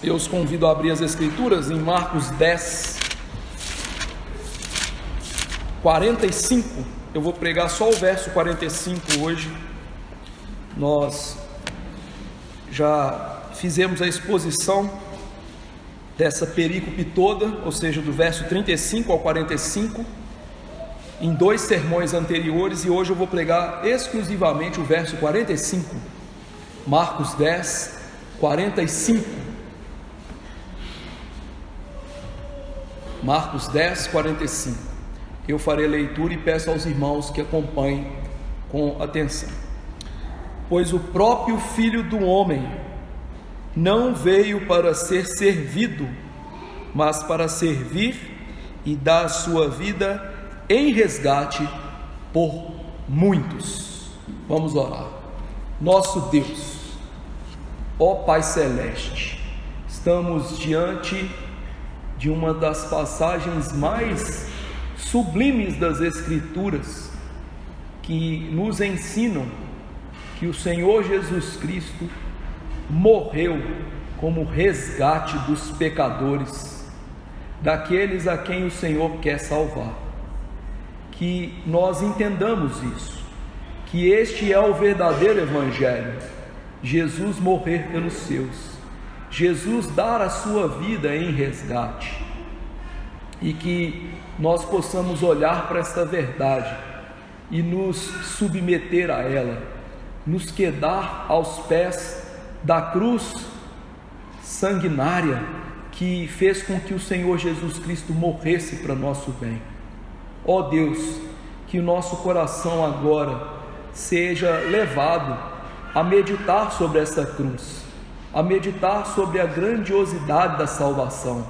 Eu os convido a abrir as Escrituras em Marcos 10, 45. Eu vou pregar só o verso 45 hoje. Nós já fizemos a exposição dessa perícope toda, ou seja, do verso 35 ao 45, em 2 sermões anteriores, e hoje eu vou pregar exclusivamente o verso 45. Marcos 10, 45. Marcos 10, 45. Eu farei a leitura e peço aos irmãos que acompanhem com atenção. Pois o próprio Filho do Homem não veio para ser servido, mas para servir e dar a sua vida em resgate por muitos. Vamos orar. Nosso Deus, ó Pai Celeste, estamos diante de uma das passagens mais sublimes das Escrituras, que nos ensinam que o Senhor Jesus Cristo morreu como resgate dos pecadores, daqueles a quem o Senhor quer salvar. Que nós entendamos isso, que este é o verdadeiro Evangelho: Jesus morrer pelos seus, Jesus dar a sua vida em resgate, e que nós possamos olhar para esta verdade e nos submeter a ela, nos quedar aos pés da cruz sanguinária que fez com que o Senhor Jesus Cristo morresse para nosso bem. Ó Deus, que o nosso coração agora seja levado a meditar sobre essa cruz, a meditar sobre a grandiosidade da salvação,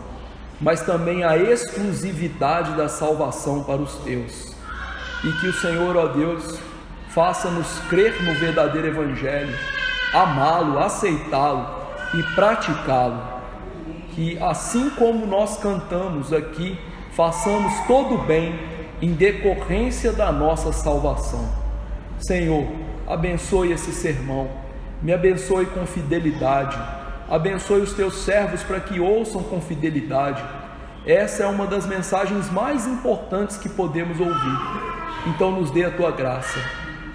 mas também a exclusividade da salvação para os teus, e que o Senhor, ó Deus, faça-nos crer no verdadeiro Evangelho, amá-lo, aceitá-lo e praticá-lo. Que assim como nós cantamos aqui, façamos todo o bem em decorrência da nossa salvação. Senhor, abençoe esse sermão, me abençoe com fidelidade, abençoe os teus servos para que ouçam com fidelidade. Essa é uma das mensagens mais importantes que podemos ouvir. Então nos dê a tua graça,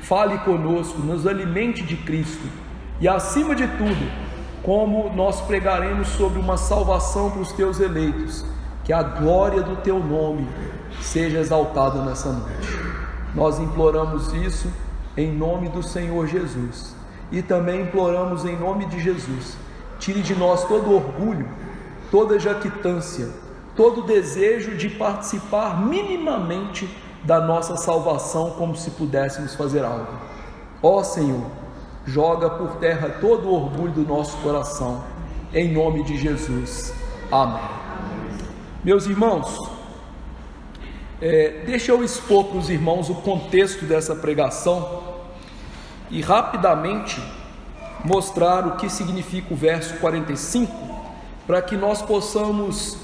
fale conosco, nos alimente de Cristo, e acima de tudo, como nós pregaremos sobre uma salvação para os teus eleitos, que a glória do teu nome seja exaltada nessa noite. Nós imploramos isso em nome do Senhor Jesus, e também imploramos em nome de Jesus: tire de nós todo orgulho, toda jactância, todo desejo de participar minimamente da nossa salvação, como se pudéssemos fazer algo. Ó Senhor, joga por terra todo o orgulho do nosso coração, em nome de Jesus. Amém. Meus irmãos, deixa eu expor para os irmãos o contexto dessa pregação e rapidamente mostrar o que significa o verso 45, para que nós possamos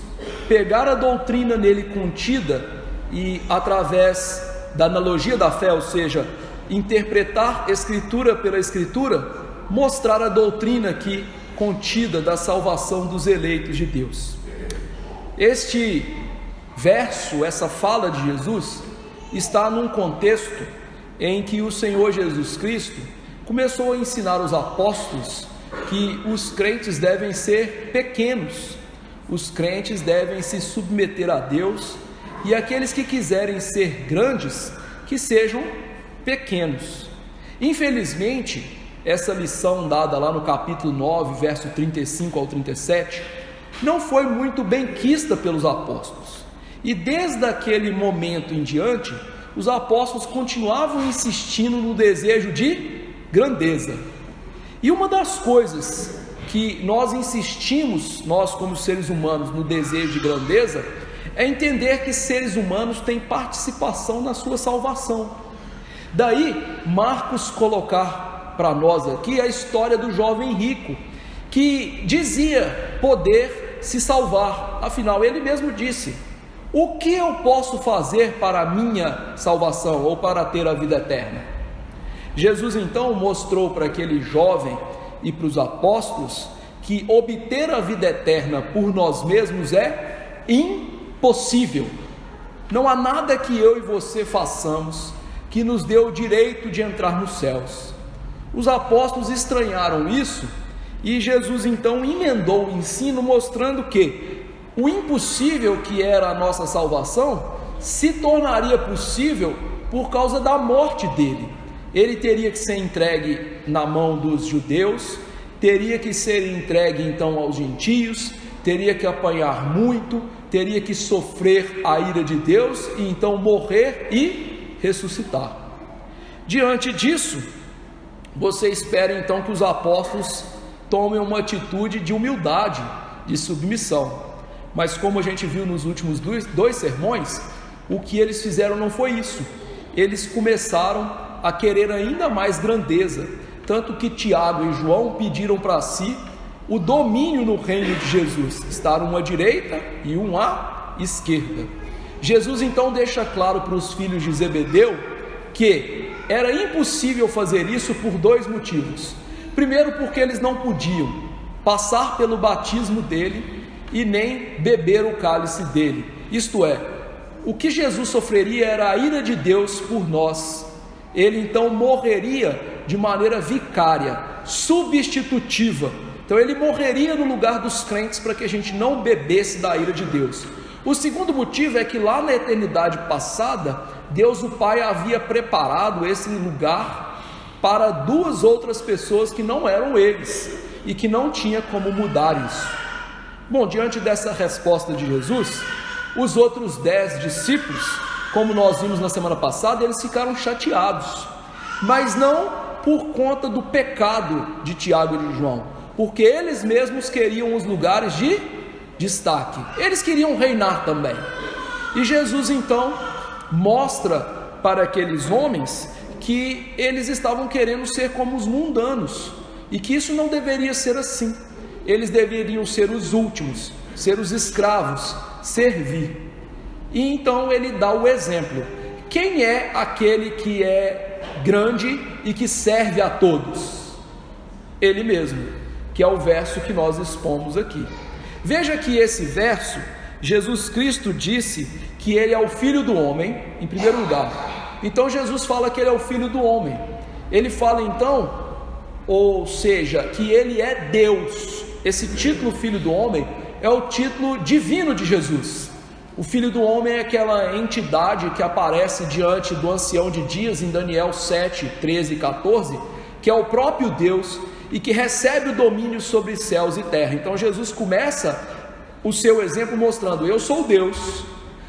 pegar a doutrina nele contida e, através da analogia da fé, ou seja, interpretar Escritura pela Escritura, mostrar a doutrina aqui contida da salvação dos eleitos de Deus. Este verso, essa fala de Jesus, está num contexto em que o Senhor Jesus Cristo começou a ensinar os apóstolos que os crentes devem ser pequenos, os crentes devem se submeter a Deus, e aqueles que quiserem ser grandes, que sejam pequenos. Infelizmente, essa lição dada lá no capítulo 9, verso 35 ao 37, não foi muito bem quista pelos apóstolos, e desde aquele momento em diante, os apóstolos continuavam insistindo no desejo de grandeza. E uma das coisas que nós insistimos, nós como seres humanos, no desejo de grandeza, é entender que seres humanos têm participação na sua salvação. Daí Marcos colocar para nós aqui a história do jovem rico, que dizia poder se salvar. Afinal, ele mesmo disse: o que eu posso fazer para a minha salvação, ou para ter a vida eterna? Jesus então mostrou para aquele jovem e para os apóstolos que obter a vida eterna por nós mesmos é impossível. Não há nada que eu e você façamos que nos dê o direito de entrar nos céus. Os apóstolos estranharam isso e Jesus então emendou o ensino mostrando que o impossível que era a nossa salvação se tornaria possível por causa da morte dele. Ele teria que ser entregue na mão dos judeus, teria que ser entregue então aos gentios, teria que apanhar muito, teria que sofrer a ira de Deus e então morrer e ressuscitar. Diante disso, você espera então que os apóstolos tomem uma atitude de humildade, de submissão. Mas como a gente viu nos últimos dois sermões, o que eles fizeram não foi isso. Eles começaram a querer ainda mais grandeza, tanto que Tiago e João pediram para si o domínio no reino de Jesus, estar um à direita e um à esquerda. Jesus então deixa claro para os filhos de Zebedeu que era impossível fazer isso por dois motivos. Primeiro, porque eles não podiam passar pelo batismo dele e nem beber o cálice dele. Isto é, o que Jesus sofreria era a ira de Deus por nós. Ele então morreria de maneira vicária, substitutiva. Então ele morreria no lugar dos crentes para que a gente não bebesse da ira de Deus. O segundo motivo é que lá na eternidade passada, Deus o Pai havia preparado esse lugar para duas outras pessoas que não eram eles e que não tinha como mudar isso. Bom, diante dessa resposta de Jesus, os outros 10 discípulos, como nós vimos na semana passada, eles ficaram chateados, mas não por conta do pecado de Tiago e de João, porque eles mesmos queriam os lugares de destaque, eles queriam reinar também. E Jesus então mostra para aqueles homens que eles estavam querendo ser como os mundanos, e que isso não deveria ser assim. Eles deveriam ser os últimos, ser os escravos, servir. E então ele dá o exemplo. Quem é aquele que é grande e que serve a todos? Ele mesmo, que é o verso que nós expomos aqui. Veja que esse verso, Jesus Cristo disse que ele é o Filho do Homem, em primeiro lugar. Então Jesus fala que ele é o Filho do Homem. Ele fala então, ou seja, que ele é Deus. Esse título Filho do Homem é o título divino de Jesus. O Filho do Homem é aquela entidade que aparece diante do ancião de dias em Daniel 7, 13 e 14, que é o próprio Deus e que recebe o domínio sobre céus e terra. Então Jesus começa o seu exemplo mostrando: eu sou Deus,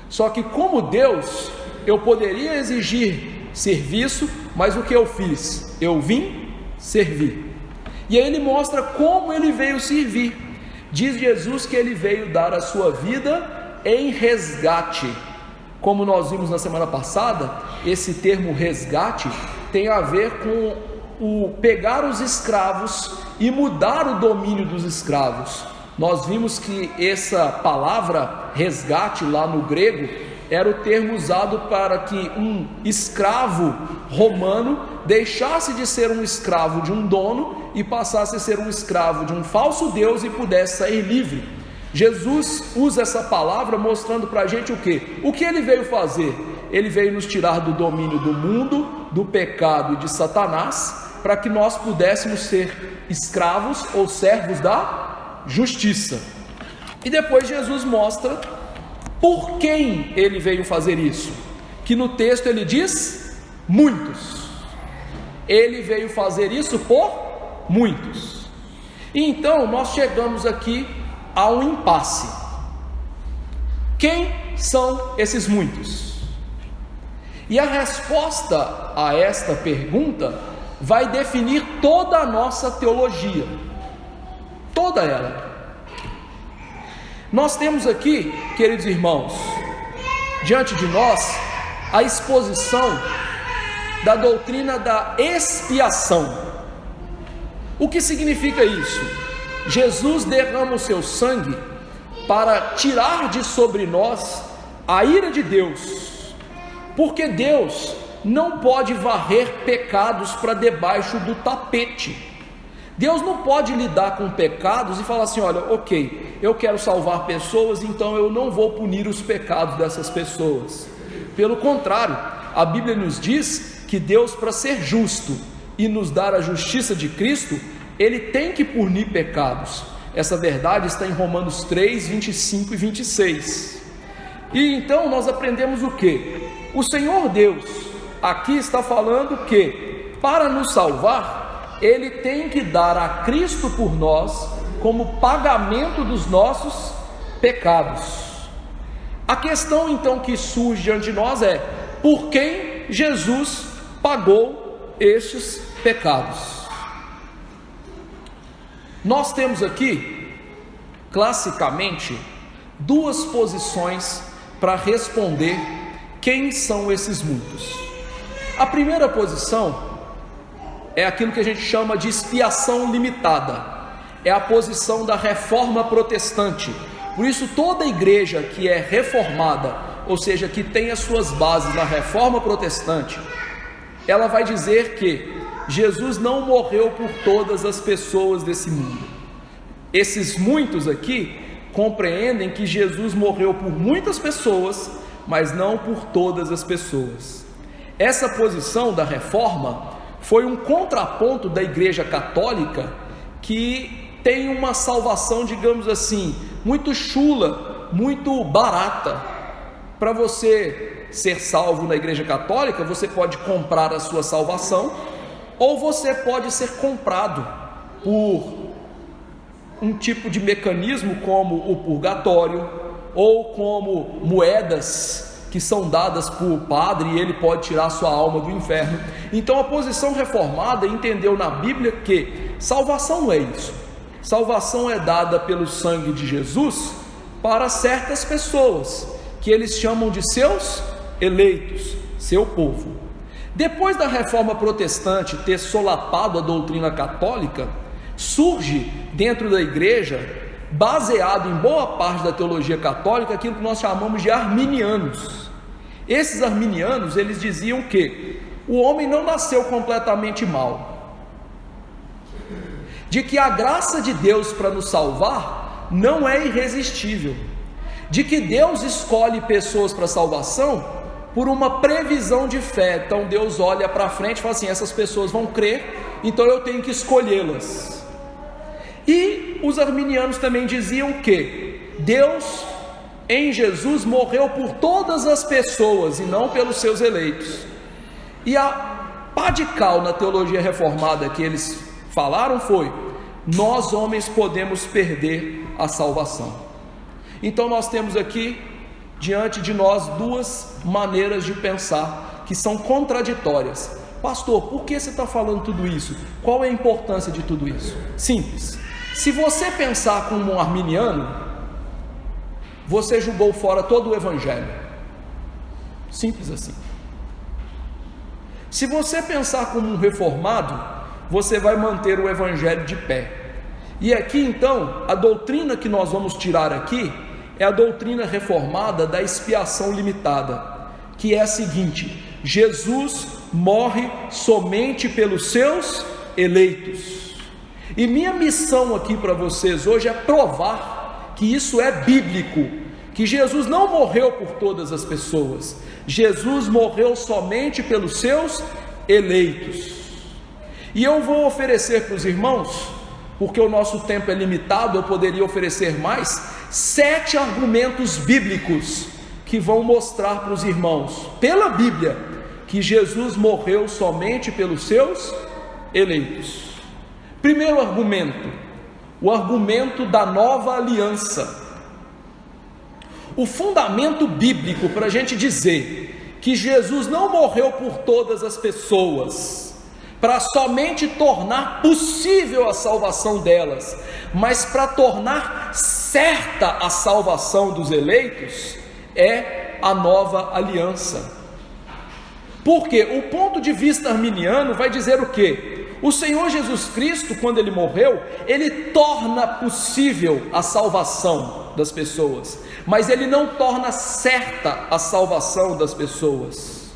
só que como Deus eu poderia exigir serviço, mas o que eu fiz? Eu vim servir. E aí ele mostra como ele veio servir. Diz Jesus que ele veio dar a sua vida em resgate. Como nós vimos na semana passada, esse termo resgate tem a ver com o pegar os escravos e mudar o domínio dos escravos. Nós vimos que essa palavra resgate lá no grego era o termo usado para que um escravo romano deixasse de ser um escravo de um dono e passasse a ser um escravo de um falso Deus e pudesse sair livre. Jesus usa essa palavra mostrando para a gente o quê? O que ele veio fazer? Ele veio nos tirar do domínio do mundo, do pecado e de Satanás, para que nós pudéssemos ser escravos ou servos da justiça. E depois Jesus mostra por quem ele veio fazer isso, que no texto ele diz: muitos. Ele veio fazer isso por muitos. E então nós chegamos aqui a um impasse. Quem são esses muitos? E a resposta a esta pergunta vai definir toda a nossa teologia, toda ela. Nós temos aqui, queridos irmãos, diante de nós, a exposição da doutrina da expiação. O que significa isso? Jesus derrama o seu sangue para tirar de sobre nós a ira de Deus, porque Deus não pode varrer pecados para debaixo do tapete. Deus não pode lidar com pecados e falar assim: olha, ok, eu quero salvar pessoas, então eu não vou punir os pecados dessas pessoas. Pelo contrário, a Bíblia nos diz que Deus, para ser justo e nos dar a justiça de Cristo, Ele tem que punir pecados. Essa verdade está em Romanos 3, 25 e 26. E então nós aprendemos o que? O Senhor Deus aqui está falando que, para nos salvar, Ele tem que dar a Cristo por nós, como pagamento dos nossos pecados. A questão então que surge diante de nós é: por quem Jesus pagou estes pecados? Nós temos aqui, classicamente, duas posições para responder quem são esses muitos. A primeira posição é aquilo que a gente chama de expiação limitada, é a posição da reforma protestante. Por isso, toda igreja que é reformada, ou seja, que tem as suas bases na reforma protestante, ela vai dizer que Jesus não morreu por todas as pessoas desse mundo. Esses muitos aqui compreendem que Jesus morreu por muitas pessoas, mas não por todas as pessoas. Essa posição da reforma foi um contraponto da Igreja Católica, que tem uma salvação, digamos assim, muito chula, muito barata. Para você ser salvo na Igreja Católica, você pode comprar a sua salvação, ou você pode ser comprado por um tipo de mecanismo como o purgatório, ou como moedas que são dadas por o padre e ele pode tirar sua alma do inferno. Então a posição reformada entendeu na Bíblia que salvação não é isso. Salvação é dada pelo sangue de Jesus para certas pessoas, que eles chamam de seus eleitos, seu povo. Depois da reforma protestante ter solapado a doutrina católica, surge dentro da igreja, baseado em boa parte da teologia católica, aquilo que nós chamamos de arminianos. Esses arminianos, eles diziam que o homem não nasceu completamente mau, de que a graça de Deus para nos salvar não é irresistível, de que Deus escolhe pessoas para salvação por uma previsão de fé. Então Deus olha para frente e fala assim: essas pessoas vão crer, então eu tenho que escolhê-las. E os arminianos também diziam que Deus em Jesus morreu por todas as pessoas e não pelos seus eleitos. E a pá de cal na teologia reformada que eles falaram foi: nós homens podemos perder a salvação. Então nós temos aqui diante de nós duas maneiras de pensar que são contraditórias. Pastor, por que você está falando tudo isso? Qual é a importância de tudo isso? Simples. Se você pensar como um arminiano, você jogou fora todo o evangelho. Simples assim. Se você pensar como um reformado, você vai manter o evangelho de pé. E aqui então, a doutrina que nós vamos tirar aqui é a doutrina reformada da expiação limitada, que é a seguinte: Jesus morre somente pelos seus eleitos. E minha missão aqui para vocês hoje é provar que isso é bíblico, que Jesus não morreu por todas as pessoas, Jesus morreu somente pelos seus eleitos. E eu vou oferecer para os irmãos, porque o nosso tempo é limitado, eu poderia oferecer mais, 7 argumentos bíblicos que vão mostrar para os irmãos, pela Bíblia, que Jesus morreu somente pelos seus eleitos. Primeiro argumento, o argumento da nova aliança. O fundamento bíblico para a gente dizer que Jesus não morreu por todas as pessoas, para somente tornar possível a salvação delas, mas para tornar certa a salvação dos eleitos, é a nova aliança. Porque o ponto de vista arminiano vai dizer o quê? O Senhor Jesus Cristo, quando Ele morreu, Ele torna possível a salvação das pessoas, mas Ele não torna certa a salvação das pessoas.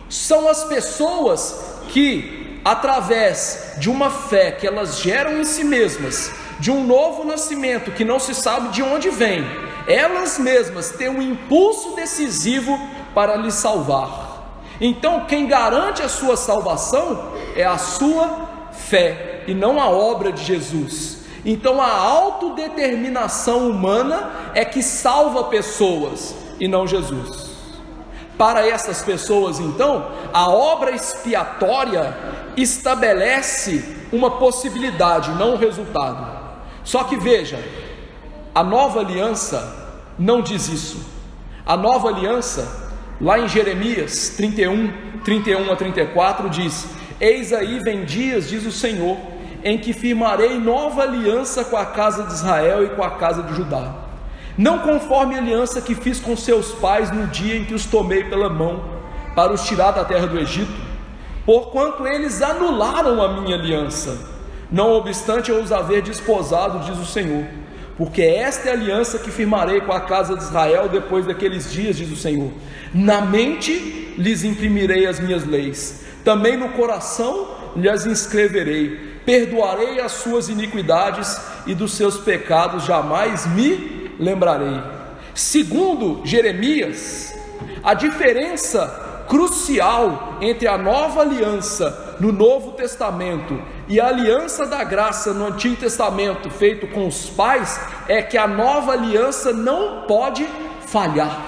São as pessoas que através de uma fé que elas geram em si mesmas, de um novo nascimento que não se sabe de onde vem, elas mesmas têm um impulso decisivo para lhe salvar. Então, quem garante a sua salvação é a sua fé e não a obra de Jesus. Então, a autodeterminação humana é que salva pessoas e não Jesus. Para essas pessoas, então, a obra expiatória estabelece uma possibilidade, não um resultado. Só que veja, a nova aliança não diz isso. A nova aliança, lá em Jeremias 31 a 34, diz: eis aí vem dias, diz o Senhor, em que firmarei nova aliança com a casa de Israel e com a casa de Judá, não conforme a aliança que fiz com seus pais no dia em que os tomei pela mão para os tirar da terra do Egito, porquanto eles anularam a minha aliança, não obstante eu os haver desposado, diz o Senhor, porque esta é a aliança que firmarei com a casa de Israel depois daqueles dias, diz o Senhor. Na mente lhes imprimirei as minhas leis, também no coração lhes inscreverei, perdoarei as suas iniquidades e dos seus pecados jamais me lembrarei. Segundo Jeremias, a diferença crucial entre a nova aliança no Novo Testamento e a aliança da graça no Antigo Testamento feito com os pais é que a nova aliança não pode falhar.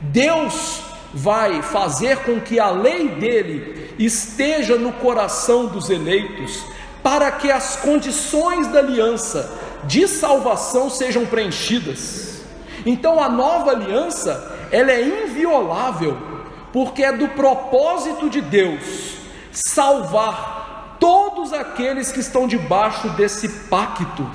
Deus vai fazer com que a lei dele esteja no coração dos eleitos, para que as condições da aliança de salvação sejam preenchidas. Então a nova aliança, ela é inviolável, porque é do propósito de Deus salvar todos aqueles que estão debaixo desse pacto.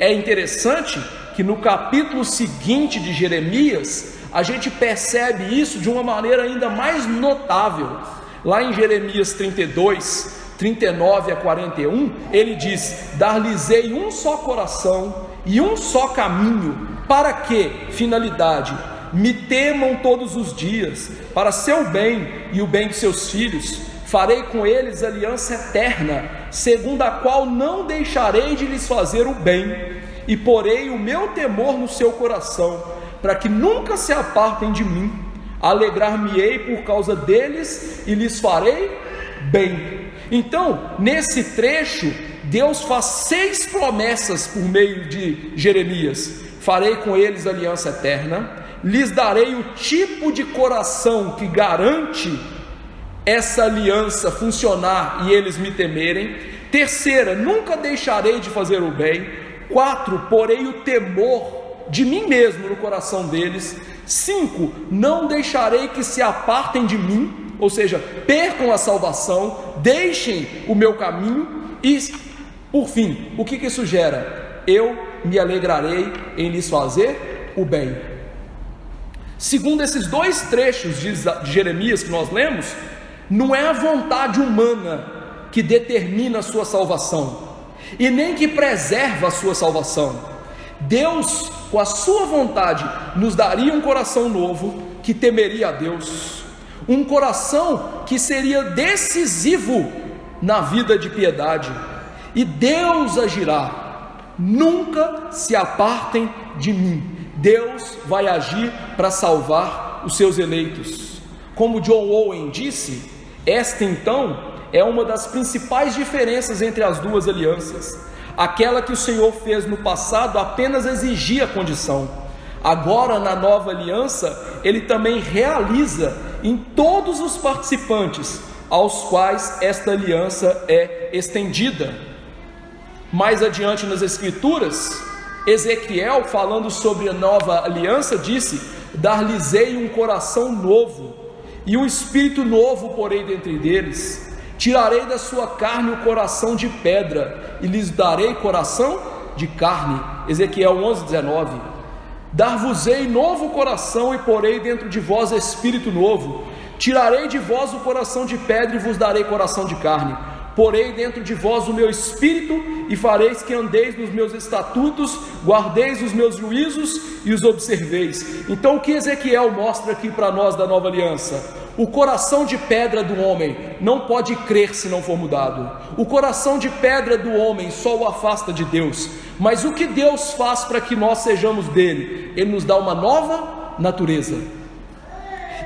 É interessante que no capítulo seguinte de Jeremias, a gente percebe isso de uma maneira ainda mais notável. Lá em Jeremias 32, 39 a 41, ele diz: dar-lhes-ei um só coração e um só caminho, para que, finalidade, me temam todos os dias, para seu bem e o bem de seus filhos. Farei com eles aliança eterna, segundo a qual não deixarei de lhes fazer o bem, e porei o meu temor no seu coração, para que nunca se apartem de mim. Alegrar-me-ei por causa deles e lhes farei bem. Então, nesse trecho, Deus faz 6 promessas por meio de Jeremias: farei com eles aliança eterna, lhes darei o tipo de coração que garante essa aliança funcionar e eles me temerem. Terceira, nunca deixarei de fazer o bem. 4, porei o temor de mim mesmo no coração deles. 5, não deixarei que se apartem de mim, ou seja, percam a salvação, deixem o meu caminho. E por fim, o que isso gera? Eu me alegrarei em lhes fazer o bem. Segundo esses 2 trechos de Jeremias que nós lemos, não é a vontade humana que determina a sua salvação, e nem que preserva a sua salvação. Deus, com a sua vontade, nos daria um coração novo que temeria a Deus, um coração que seria decisivo na vida de piedade, e Deus agirá. Nunca se apartem de mim. Deus vai agir para salvar os seus eleitos. Como John Owen disse, esta então é uma das principais diferenças entre as duas alianças. Aquela que o Senhor fez no passado apenas exigia condição. Agora, na nova aliança, Ele também realiza em todos os participantes aos quais esta aliança é estendida. Mais adiante nas Escrituras, Ezequiel, falando sobre a nova aliança, disse: dar-lhes-ei um coração novo, e um espírito novo porei dentre deles. Tirarei da sua carne o coração de pedra, e lhes darei coração de carne. Ezequiel 11:19. Dar-vos-ei novo coração, e porei dentro de vós espírito novo. Tirarei de vós o coração de pedra, e vos darei coração de carne. porei dentro de vós o meu espírito, e fareis que andeis nos meus estatutos, guardeis os meus juízos e os observeis. Então o que Ezequiel mostra aqui para nós da nova aliança? O coração de pedra do homem não pode crer se não for mudado. O coração de pedra do homem só o afasta de Deus. Mas o que Deus faz para que nós sejamos dele? Ele nos dá uma nova natureza.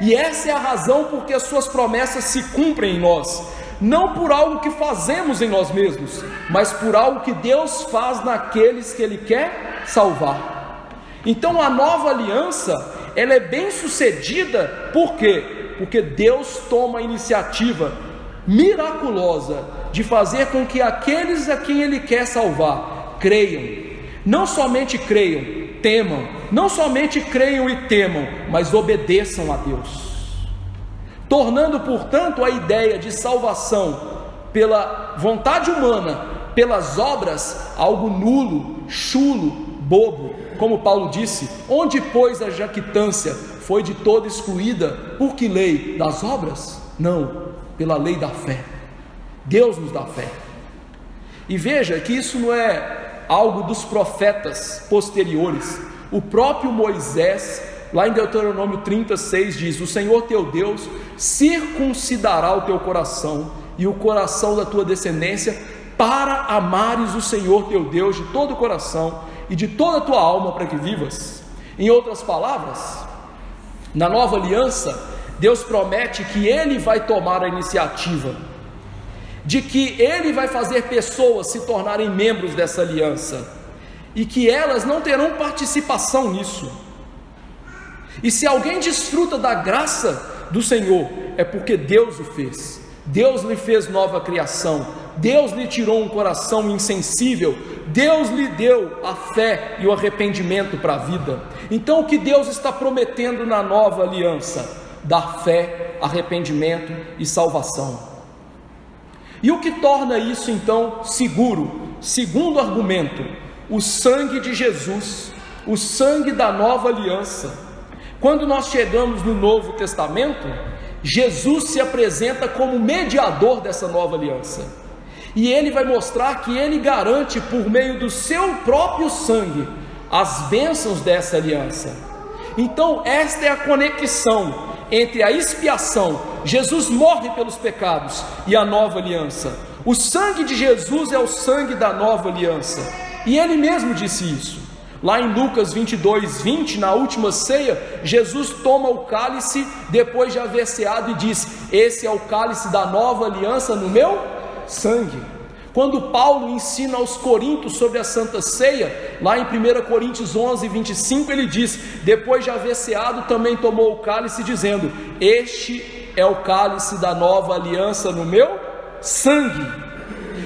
E essa é a razão porque as suas promessas se cumprem em nós. Não por algo que fazemos em nós mesmos, mas por algo que Deus faz naqueles que Ele quer salvar. Então a nova aliança, ela é bem sucedida, por quê? Porque Deus toma a iniciativa miraculosa de fazer com que aqueles a quem Ele quer salvar, creiam. Não somente creiam, temam. Não somente creiam e temam, mas obedeçam a Deus. Tornando, portanto, a ideia de salvação pela vontade humana, pelas obras, algo nulo, chulo, bobo. Como Paulo disse, onde pois a jactância foi de toda excluída? Por que lei? Das obras? Não, pela lei da fé. Deus nos dá fé. E veja que isso não é algo dos profetas posteriores. O próprio Moisés, lá em Deuteronômio 36 diz: o Senhor teu Deus circuncidará o teu coração e o coração da tua descendência, para amares o Senhor teu Deus de todo o coração e de toda a tua alma, para que vivas. Em outras palavras, na nova aliança, Deus promete que Ele vai tomar a iniciativa, de que Ele vai fazer pessoas se tornarem membros dessa aliança, e que elas não terão participação nisso. E se alguém desfruta da graça do Senhor, é porque Deus o fez. Deus lhe fez nova criação, Deus lhe tirou um coração insensível, Deus lhe deu a fé e o arrependimento para a vida. Então o que Deus está prometendo na nova aliança? Dar fé, arrependimento e salvação. E o que torna isso então seguro? Segundo argumento, o sangue de Jesus, o sangue da nova aliança. Quando nós chegamos no Novo Testamento, Jesus se apresenta como mediador dessa nova aliança, e Ele vai mostrar que Ele garante por meio do seu próprio sangue as bênçãos dessa aliança. Então esta é a conexão entre a expiação, Jesus morre pelos pecados, e a nova aliança. O sangue de Jesus é o sangue da nova aliança, e Ele mesmo disse isso. Lá em Lucas 22:20, na última ceia, Jesus toma o cálice depois de haver ceado e diz: esse é o cálice da nova aliança no meu sangue. Quando Paulo ensina aos coríntios sobre a Santa Ceia, lá em 1 Coríntios 11:25, ele diz: depois de haver ceado, também tomou o cálice, dizendo: este é o cálice da nova aliança no meu sangue.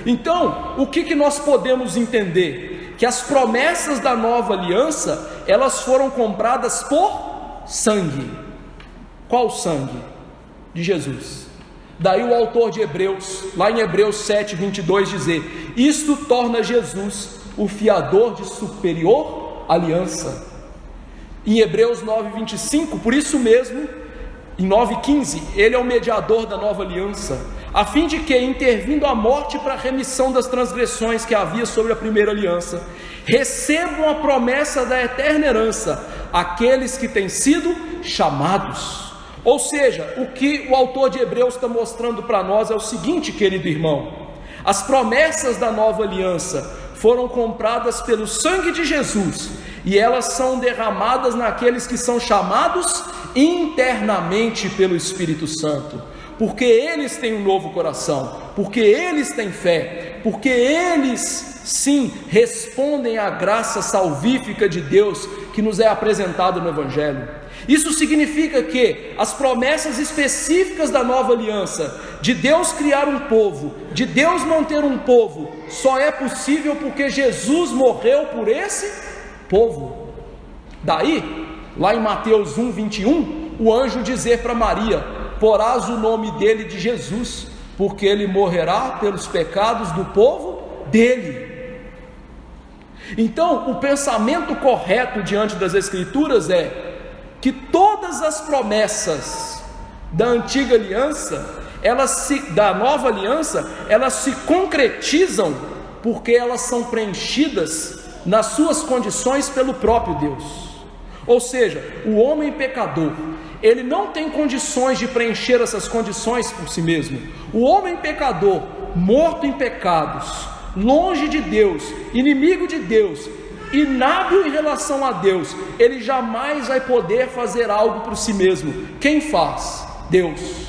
Então, o que nós podemos entender? Que as promessas da nova aliança, elas foram compradas por sangue. Qual sangue? De Jesus. Daí o autor de Hebreus, lá em Hebreus 7:22, dizer: isto torna Jesus o fiador de superior aliança. Em Hebreus 9:25, por isso mesmo, em 9:15, ele é o mediador da nova aliança, a fim de que, intervindo a morte para a remissão das transgressões que havia sobre a primeira aliança, recebam a promessa da eterna herança aqueles que têm sido chamados. Ou seja, o que o autor de Hebreus está mostrando para nós é o seguinte, querido irmão: as promessas da nova aliança foram compradas pelo sangue de Jesus, e elas são derramadas naqueles que são chamados internamente pelo Espírito Santo, porque eles têm um novo coração, porque eles têm fé, porque eles sim respondem à graça salvífica de Deus que nos é apresentada no Evangelho. Isso significa que as promessas específicas da nova aliança, de Deus criar um povo, de Deus manter um povo, só é possível porque Jesus morreu por esse povo. Daí, lá em Mateus 1:21, o anjo dizer para Maria: porás o nome dele de Jesus, porque ele morrerá pelos pecados do povo dele. Então, o pensamento correto diante das Escrituras é que todas as promessas da antiga aliança, da nova aliança, elas se concretizam porque elas são preenchidas nas suas condições pelo próprio Deus. Ou seja, o homem pecador, ele não tem condições de preencher essas condições por si mesmo. O homem pecador, morto em pecados, longe de Deus, inimigo de Deus, inábil em relação a Deus, ele jamais vai poder fazer algo por si mesmo. Quem faz? Deus.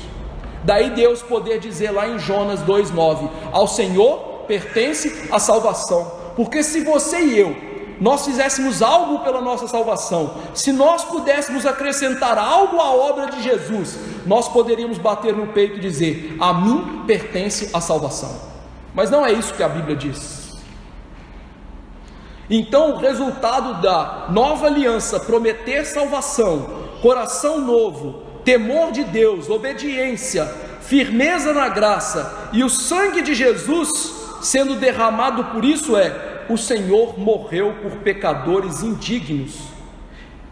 Daí Deus poder dizer lá em Jonas 2,9: ao Senhor pertence a salvação. Porque se você e eu, nós fizéssemos algo pela nossa salvação, se nós pudéssemos acrescentar algo à obra de Jesus, nós poderíamos bater no peito e dizer: a mim pertence a salvação. Mas não é isso que a Bíblia diz. Então o resultado da nova aliança, prometer salvação, coração novo, temor de Deus, obediência, firmeza na graça e o sangue de Jesus sendo derramado por isso o Senhor morreu por pecadores indignos,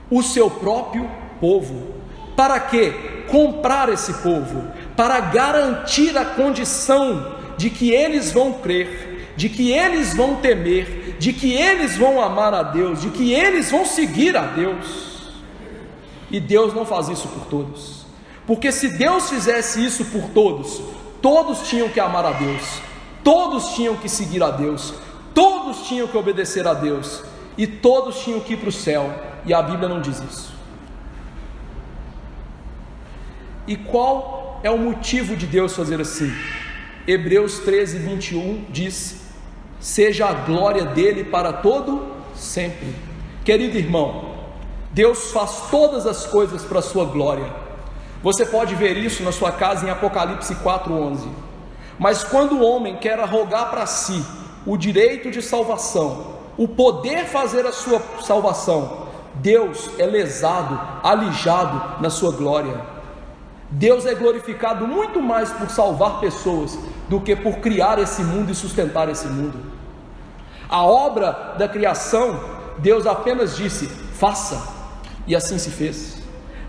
o seu próprio povo. Para quê? Comprar esse povo, para garantir a condição de que eles vão crer, de que eles vão temer, de que eles vão amar a Deus, de que eles vão seguir a Deus. E Deus não faz isso por todos, porque se Deus fizesse isso por todos, todos tinham que amar a Deus, todos tinham que seguir a Deus, todos tinham que obedecer a Deus, e todos tinham que ir para o céu, e a Bíblia não diz isso. E qual é o motivo de Deus fazer assim? Hebreus 13:21 diz: seja a glória dele para todo sempre. Querido irmão, Deus faz todas as coisas para a sua glória. Você pode ver isso na sua casa em Apocalipse 4:11. Mas quando o homem quer arrogar para si o direito de salvação, o poder fazer a sua salvação, Deus é lesado, alijado na sua glória. Deus é glorificado muito mais por salvar pessoas do que por criar esse mundo e sustentar esse mundo. A obra da criação, Deus apenas disse: faça, e assim se fez.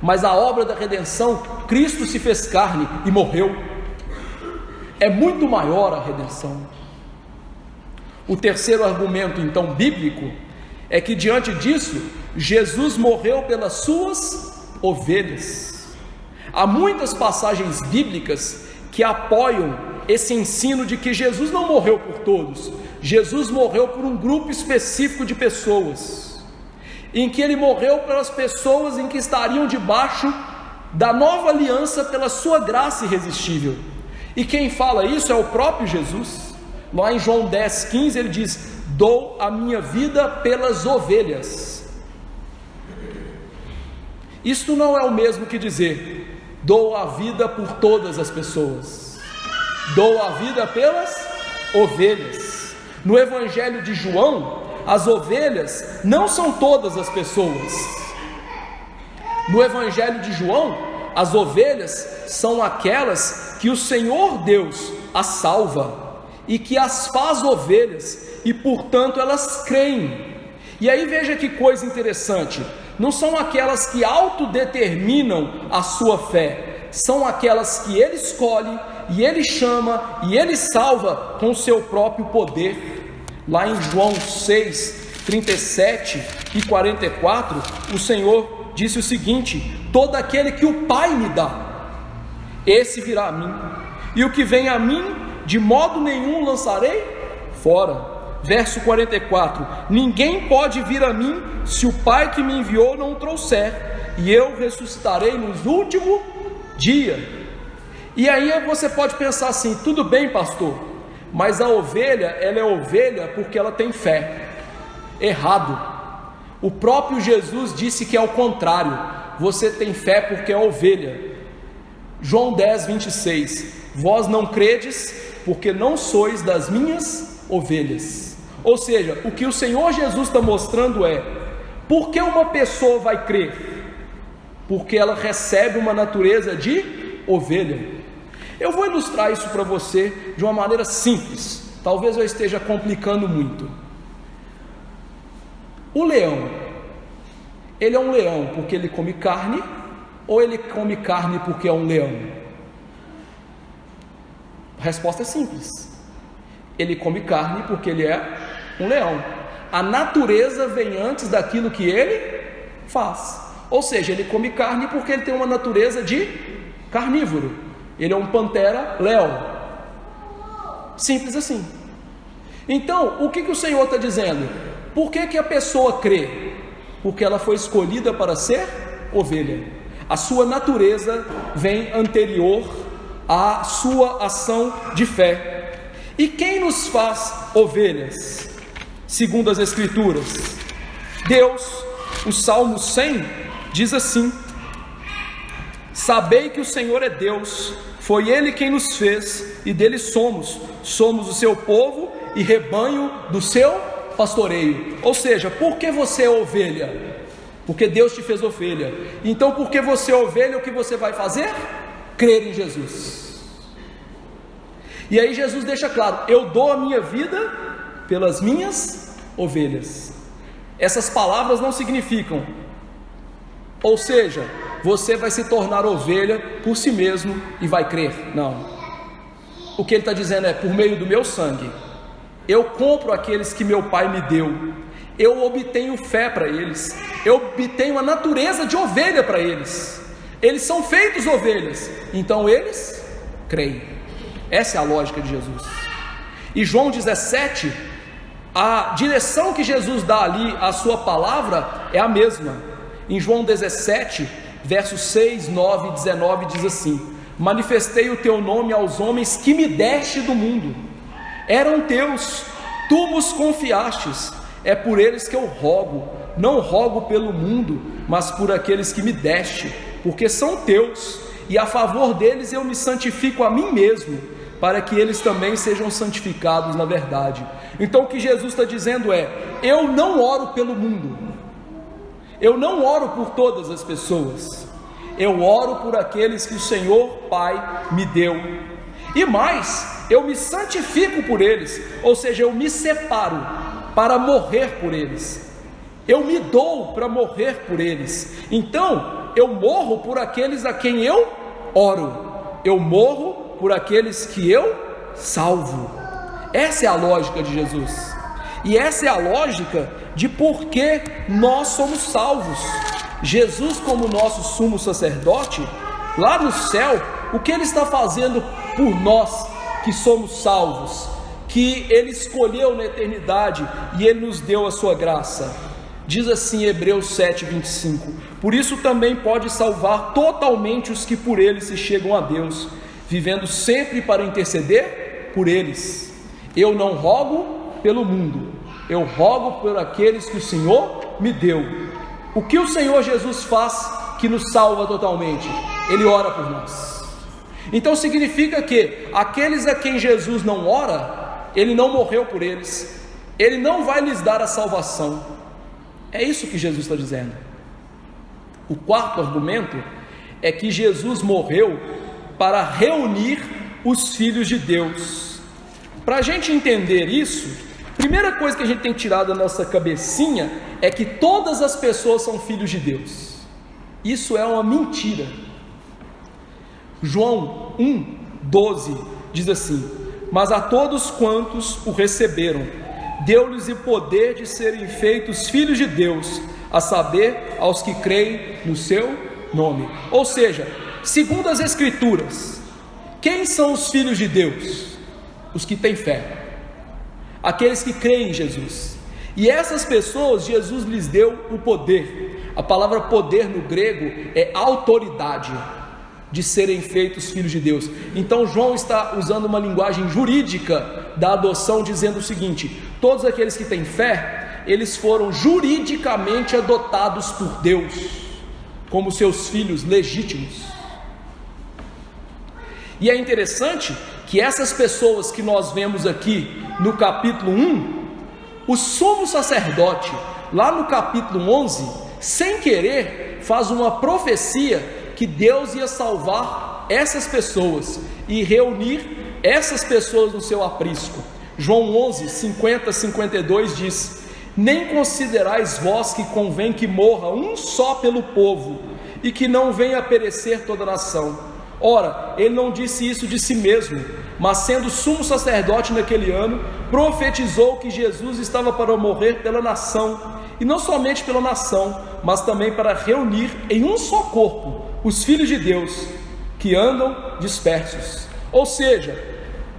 Mas a obra da redenção, Cristo se fez carne e morreu. É muito maior a redenção. O terceiro argumento, então, bíblico, é que diante disso, Jesus morreu pelas suas ovelhas. Há muitas passagens bíblicas que apoiam esse ensino de que Jesus não morreu por todos, Jesus morreu por um grupo específico de pessoas, em que ele morreu pelas pessoas em que estariam debaixo da nova aliança pela sua graça irresistível. E quem fala isso é o próprio Jesus. Lá em João 10:15 ele diz: dou a minha vida pelas ovelhas. Isto não é o mesmo que dizer: dou a vida por todas as pessoas. Dou a vida pelas ovelhas. No Evangelho de João, as ovelhas não são todas as pessoas. No Evangelho de João, as ovelhas são aquelas que o Senhor Deus as salva e que as faz ovelhas, e portanto elas creem. E aí veja que coisa interessante: não são aquelas que autodeterminam a sua fé, são aquelas que ele escolhe, e ele chama, e ele salva com o seu próprio poder. Lá em João 6:37 e 44, o Senhor disse o seguinte: todo aquele que o Pai me dá, esse virá a mim, e o que vem a mim, de modo nenhum lançarei fora. Verso 44: ninguém pode vir a mim se o Pai que me enviou não o trouxer, e eu ressuscitarei nos últimos dias. E aí você pode pensar assim: tudo bem, pastor, mas a ovelha, ela é ovelha porque ela tem fé. Errado. O próprio Jesus disse que é o contrário: você tem fé porque é ovelha. João 10:26: vós não credes porque não sois das minhas ovelhas. Ou seja, o que o Senhor Jesus está mostrando é: por que uma pessoa vai crer? Porque ela recebe uma natureza de ovelha. Eu vou ilustrar isso para você de uma maneira simples, talvez eu esteja complicando muito. O leão, ele é um leão porque ele come carne, ou ele come carne porque é um leão? A resposta é simples. Ele come carne porque ele é um leão. A natureza vem antes daquilo que ele faz. Ou seja, ele come carne porque ele tem uma natureza de carnívoro. Ele é um pantera-leão. Simples assim. Então, o que o Senhor está dizendo? Por que a pessoa crê? Porque ela foi escolhida para ser ovelha. A sua natureza vem anterior à sua ação de fé. E quem nos faz ovelhas? Segundo as Escrituras, Deus. O Salmo 100 diz assim: sabei que o Senhor é Deus, foi Ele quem nos fez e dele somos o seu povo e rebanho do seu pastoreio. Ou seja, por que você é ovelha? Porque Deus te fez ovelha. Então, porque você é ovelha, o que você vai fazer? Crer em Jesus. E aí Jesus deixa claro: eu dou a minha vida pelas minhas ovelhas. Essas palavras não significam, ou seja, você vai se tornar ovelha por si mesmo e vai crer. Não. O que ele está dizendo é: por meio do meu sangue, eu compro aqueles que meu Pai me deu, eu obtenho fé para eles, eu obtenho a natureza de ovelha para eles, eles são feitos ovelhas, então eles creem. Essa é a lógica de Jesus. E João 17, a direção que Jesus dá ali à sua palavra é a mesma. Em João 17, versos 6, 9 e 19 diz assim: manifestei o teu nome aos homens que me deste do mundo, eram teus, tu nos confiastes, é por eles que eu rogo, não rogo pelo mundo, mas por aqueles que me deste, porque são teus, e a favor deles eu me santifico a mim mesmo, para que eles também sejam santificados na verdade. Então o que Jesus está dizendo é: eu não oro pelo mundo, eu não oro por todas as pessoas, eu oro por aqueles que o Senhor Pai me deu, e mais, eu me santifico por eles, ou seja, eu me separo para morrer por eles, eu me dou para morrer por eles. Então eu morro por aqueles a quem eu oro, eu morro por aqueles que eu salvo. Essa é a lógica de Jesus, e essa é a lógica de por que nós somos salvos. Jesus, como nosso sumo sacerdote, lá no céu, o que ele está fazendo por nós que somos salvos, que ele escolheu na eternidade e ele nos deu a sua graça? Diz assim Hebreus 7:25: por isso também pode salvar totalmente os que por ele se chegam a Deus, vivendo sempre para interceder por eles. Eu não rogo pelo mundo, eu rogo por aqueles que o Senhor me deu. O que o Senhor Jesus faz que nos salva totalmente? Ele ora por nós. Então significa que aqueles a quem Jesus não ora, ele não morreu por eles, ele não vai lhes dar a salvação. É isso que Jesus está dizendo. O quarto argumento é que Jesus morreu para reunir os filhos de Deus. Para a gente entender isso, a primeira coisa que a gente tem que tirar da nossa cabecinha é que todas as pessoas são filhos de Deus. Isso é uma mentira. João 1:12 diz assim: mas a todos quantos o receberam, deu-lhes o poder de serem feitos filhos de Deus, a saber, aos que creem no seu nome. Ou seja, segundo as Escrituras, quem são os filhos de Deus? Os que têm fé, aqueles que creem em Jesus. E essas pessoas, Jesus lhes deu o poder. A palavra poder no grego é autoridade, de serem feitos filhos de Deus. Então João está usando uma linguagem jurídica da adoção, dizendo o seguinte: todos aqueles que têm fé, eles foram juridicamente adotados por Deus como seus filhos legítimos. E é interessante que essas pessoas que nós vemos aqui no capítulo 1, o sumo sacerdote, lá no capítulo 11, sem querer, faz uma profecia que Deus ia salvar essas pessoas e reunir essas pessoas no seu aprisco. João 11, 50, 52 diz: nem considerais vós que convém que morra um só pelo povo, e que não venha a perecer toda a nação. Ora, ele não disse isso de si mesmo, mas sendo sumo sacerdote naquele ano, profetizou que Jesus estava para morrer pela nação, e não somente pela nação, mas também para reunir em um só corpo os filhos de Deus que andam dispersos. Ou seja,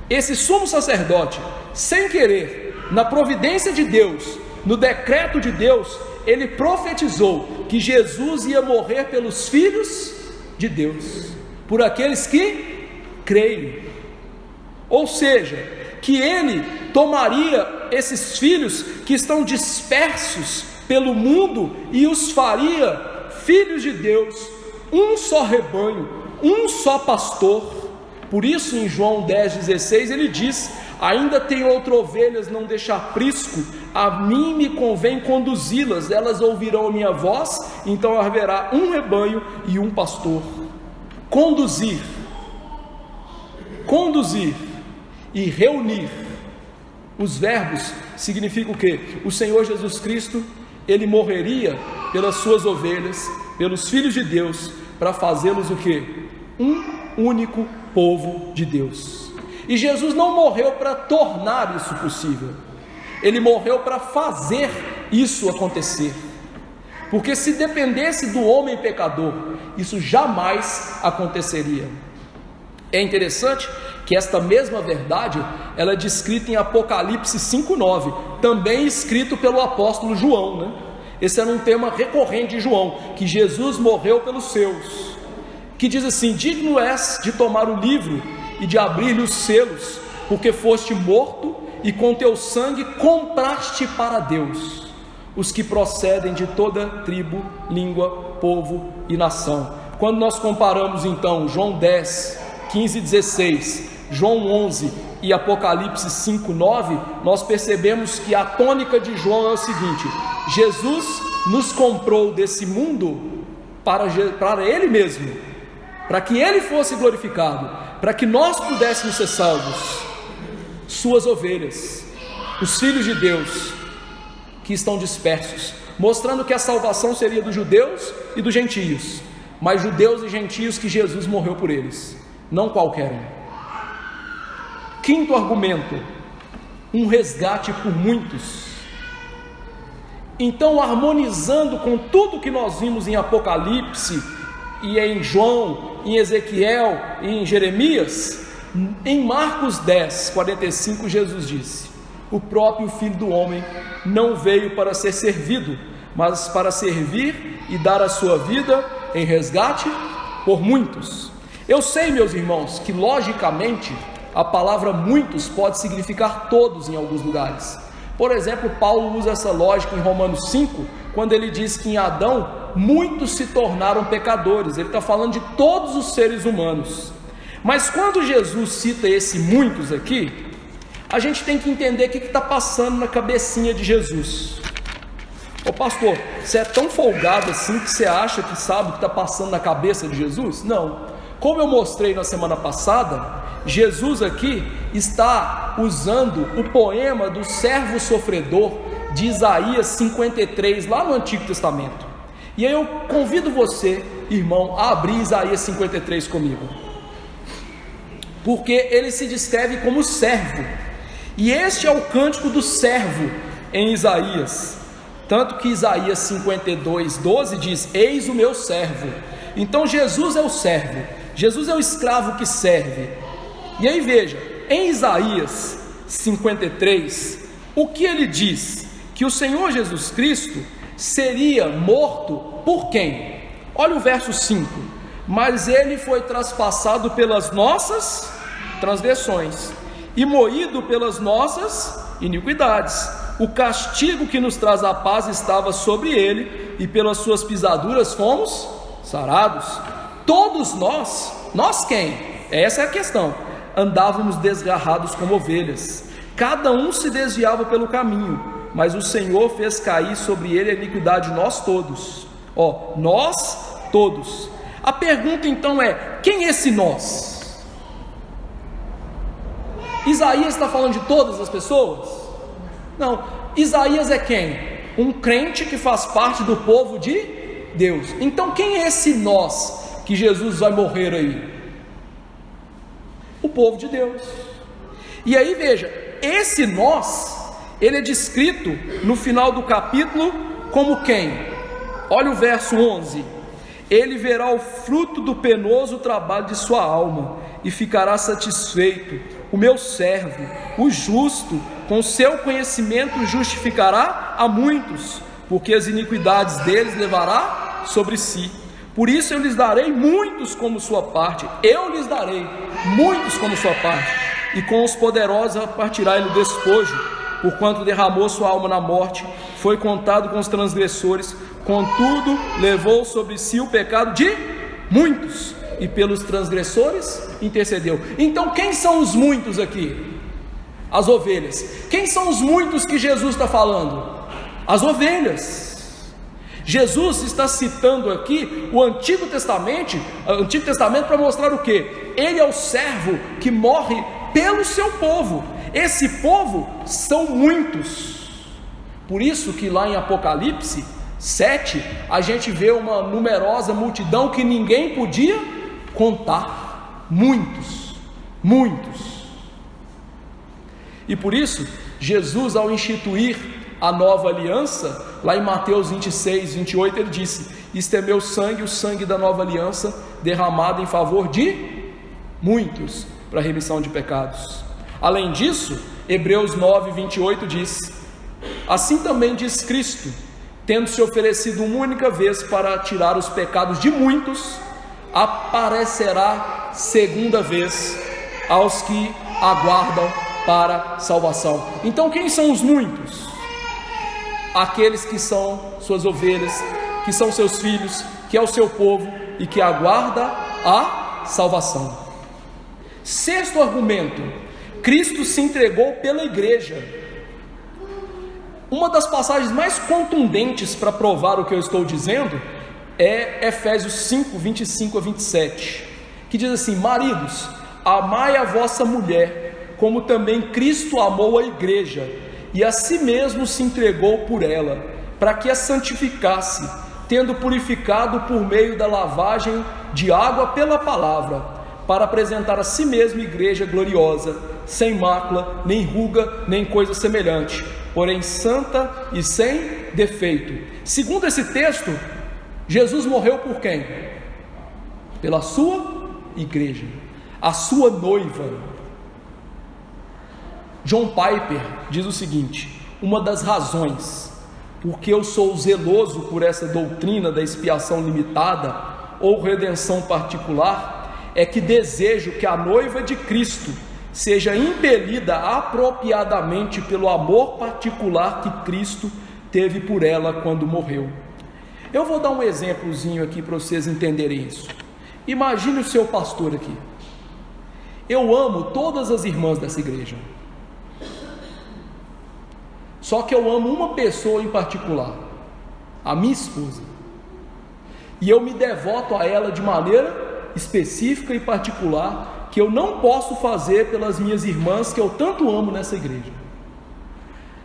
esse sumo sacerdote, sem querer, na providência de Deus, no decreto de Deus, ele profetizou que Jesus ia morrer pelos filhos de Deus, por aqueles que creem. Ou seja, que ele tomaria esses filhos que estão dispersos pelo mundo e os faria filhos de Deus, um só rebanho, um só pastor. Por isso em João 10,16 ele diz: ainda tem outra ovelhas, não deixa aprisco, a mim me convém conduzi-las, elas ouvirão a minha voz, então haverá um rebanho e um pastor. Conduzir e reunir, os verbos significam o quê? O Senhor Jesus Cristo, ele morreria pelas suas ovelhas, pelos filhos de Deus, para fazê-los o quê? Um único povo de Deus. E Jesus não morreu para tornar isso possível, ele morreu para fazer isso acontecer, porque se dependesse do homem pecador, isso jamais aconteceria. É interessante que esta mesma verdade, ela é descrita em Apocalipse 5,9, também escrito pelo apóstolo João, né? Esse era um tema recorrente de João, que Jesus morreu pelos seus, que diz assim: digno és de tomar o livro e de abrir-lhe os selos, porque foste morto e com teu sangue compraste para Deus os que procedem de toda tribo, língua, povo e nação. Quando nós comparamos então João 10, 15 e 16, João 11 e Apocalipse 5:9, nós percebemos que a tônica de João é o seguinte: Jesus nos comprou desse mundo para Ele mesmo, para que Ele fosse glorificado, para que nós pudéssemos ser salvos, suas ovelhas, os filhos de Deus que estão dispersos, mostrando que a salvação seria dos judeus e dos gentios, mas judeus e gentios que Jesus morreu por eles, não qualquer um. Quinto argumento: um resgate por muitos. Então, harmonizando com tudo que nós vimos em Apocalipse e em João, em Ezequiel e em Jeremias, em Marcos 10, 45, Jesus disse: o próprio Filho do Homem não veio para ser servido, mas para servir e dar a sua vida em resgate por muitos. Eu sei, meus irmãos, que logicamente a palavra muitos pode significar todos em alguns lugares. Por exemplo, Paulo usa essa lógica em Romanos 5, quando ele diz que em Adão muitos se tornaram pecadores. Ele está falando de todos os seres humanos. Mas quando Jesus cita esse muitos aqui, a gente tem que entender o que está passando na cabecinha de Jesus. Ô pastor, você é tão folgado assim que você acha que sabe o que está passando na cabeça de Jesus? Não. Como eu mostrei na semana passada, Jesus aqui está usando o poema do servo sofredor de Isaías 53, lá no Antigo Testamento. E aí eu convido você, irmão, a abrir Isaías 53 comigo, porque ele se descreve como servo, e este é o cântico do servo em Isaías, tanto que Isaías 52, 12 diz: eis o meu servo. Então Jesus é o servo, Jesus é o escravo que serve. E aí veja, em Isaías 53, o que ele diz? Que o Senhor Jesus Cristo seria morto por quem? Olha o verso 5: mas ele foi traspassado pelas nossas transgressões e moído pelas nossas iniquidades. O castigo que nos traz a paz estava sobre ele, e pelas suas pisaduras fomos sarados. Todos nós quem? Essa é a questão. Andávamos desgarrados como ovelhas, cada um se desviava pelo caminho, mas o Senhor fez cair sobre ele a iniquidade de nós todos. Nós todos. A pergunta então é: quem é esse nós? Isaías está falando de todas as pessoas? Não, Isaías é quem? Um crente que faz parte do povo de Deus. Então quem é esse nós que Jesus vai morrer aí? povo de Deus. E aí veja, esse nós, ele é descrito no final do capítulo como quem? Olha o verso 11: ele verá o fruto do penoso trabalho de sua alma e ficará satisfeito. O meu servo, o justo, com seu conhecimento justificará a muitos, porque as iniquidades deles levará sobre si. Por isso eu lhes darei muitos como sua parte, eu lhes darei muitos como sua parte, e com os poderosos partirá ele o despojo, porquanto derramou sua alma na morte, foi contado com os transgressores, contudo levou sobre si o pecado de muitos, e pelos transgressores intercedeu. Então quem são os muitos aqui? As ovelhas. Quem são os muitos que Jesus está falando? As ovelhas. Jesus está citando aqui o Antigo Testamento para mostrar o que? Ele é o servo que morre pelo seu povo. Esse povo são muitos. Por isso que lá em Apocalipse 7, a gente vê uma numerosa multidão que ninguém podia contar. Muitos. E por isso, Jesus, ao instituir a nova aliança, lá em Mateus 26, 28, ele disse: isto é meu sangue, o sangue da nova aliança, derramado em favor de muitos, para a remissão de pecados. Além disso, Hebreus 9, 28 diz: assim também diz Cristo, tendo se oferecido uma única vez para tirar os pecados de muitos, aparecerá segunda vez aos que aguardam para salvação. Então quem são os muitos? Aqueles que são suas ovelhas, que são seus filhos, que é o seu povo e que aguarda a salvação. Sexto argumento: Cristo se entregou pela igreja. Uma das passagens mais contundentes para provar o que eu estou dizendo é Efésios 5, 25 a 27, que diz assim: maridos, amai a vossa mulher, como também Cristo amou a igreja, e a si mesmo se entregou por ela, para que a santificasse, tendo purificado por meio da lavagem de água pela palavra, para apresentar a si mesmo igreja gloriosa, sem mácula, nem ruga, nem coisa semelhante, porém santa e sem defeito. Segundo esse texto, Jesus morreu por quem? Pela sua igreja, a sua noiva. John Piper diz o seguinte: uma das razões porque eu sou zeloso por essa doutrina da expiação limitada ou redenção particular é que desejo que a noiva de Cristo seja impelida apropriadamente pelo amor particular que Cristo teve por ela quando morreu. Eu vou dar um exemplozinho aqui para vocês entenderem isso. Imagine o seu pastor aqui. Eu amo todas as irmãs dessa igreja, só que eu amo uma pessoa em particular, a minha esposa, e eu me devoto a ela de maneira específica e particular, que eu não posso fazer pelas minhas irmãs que eu tanto amo nessa igreja.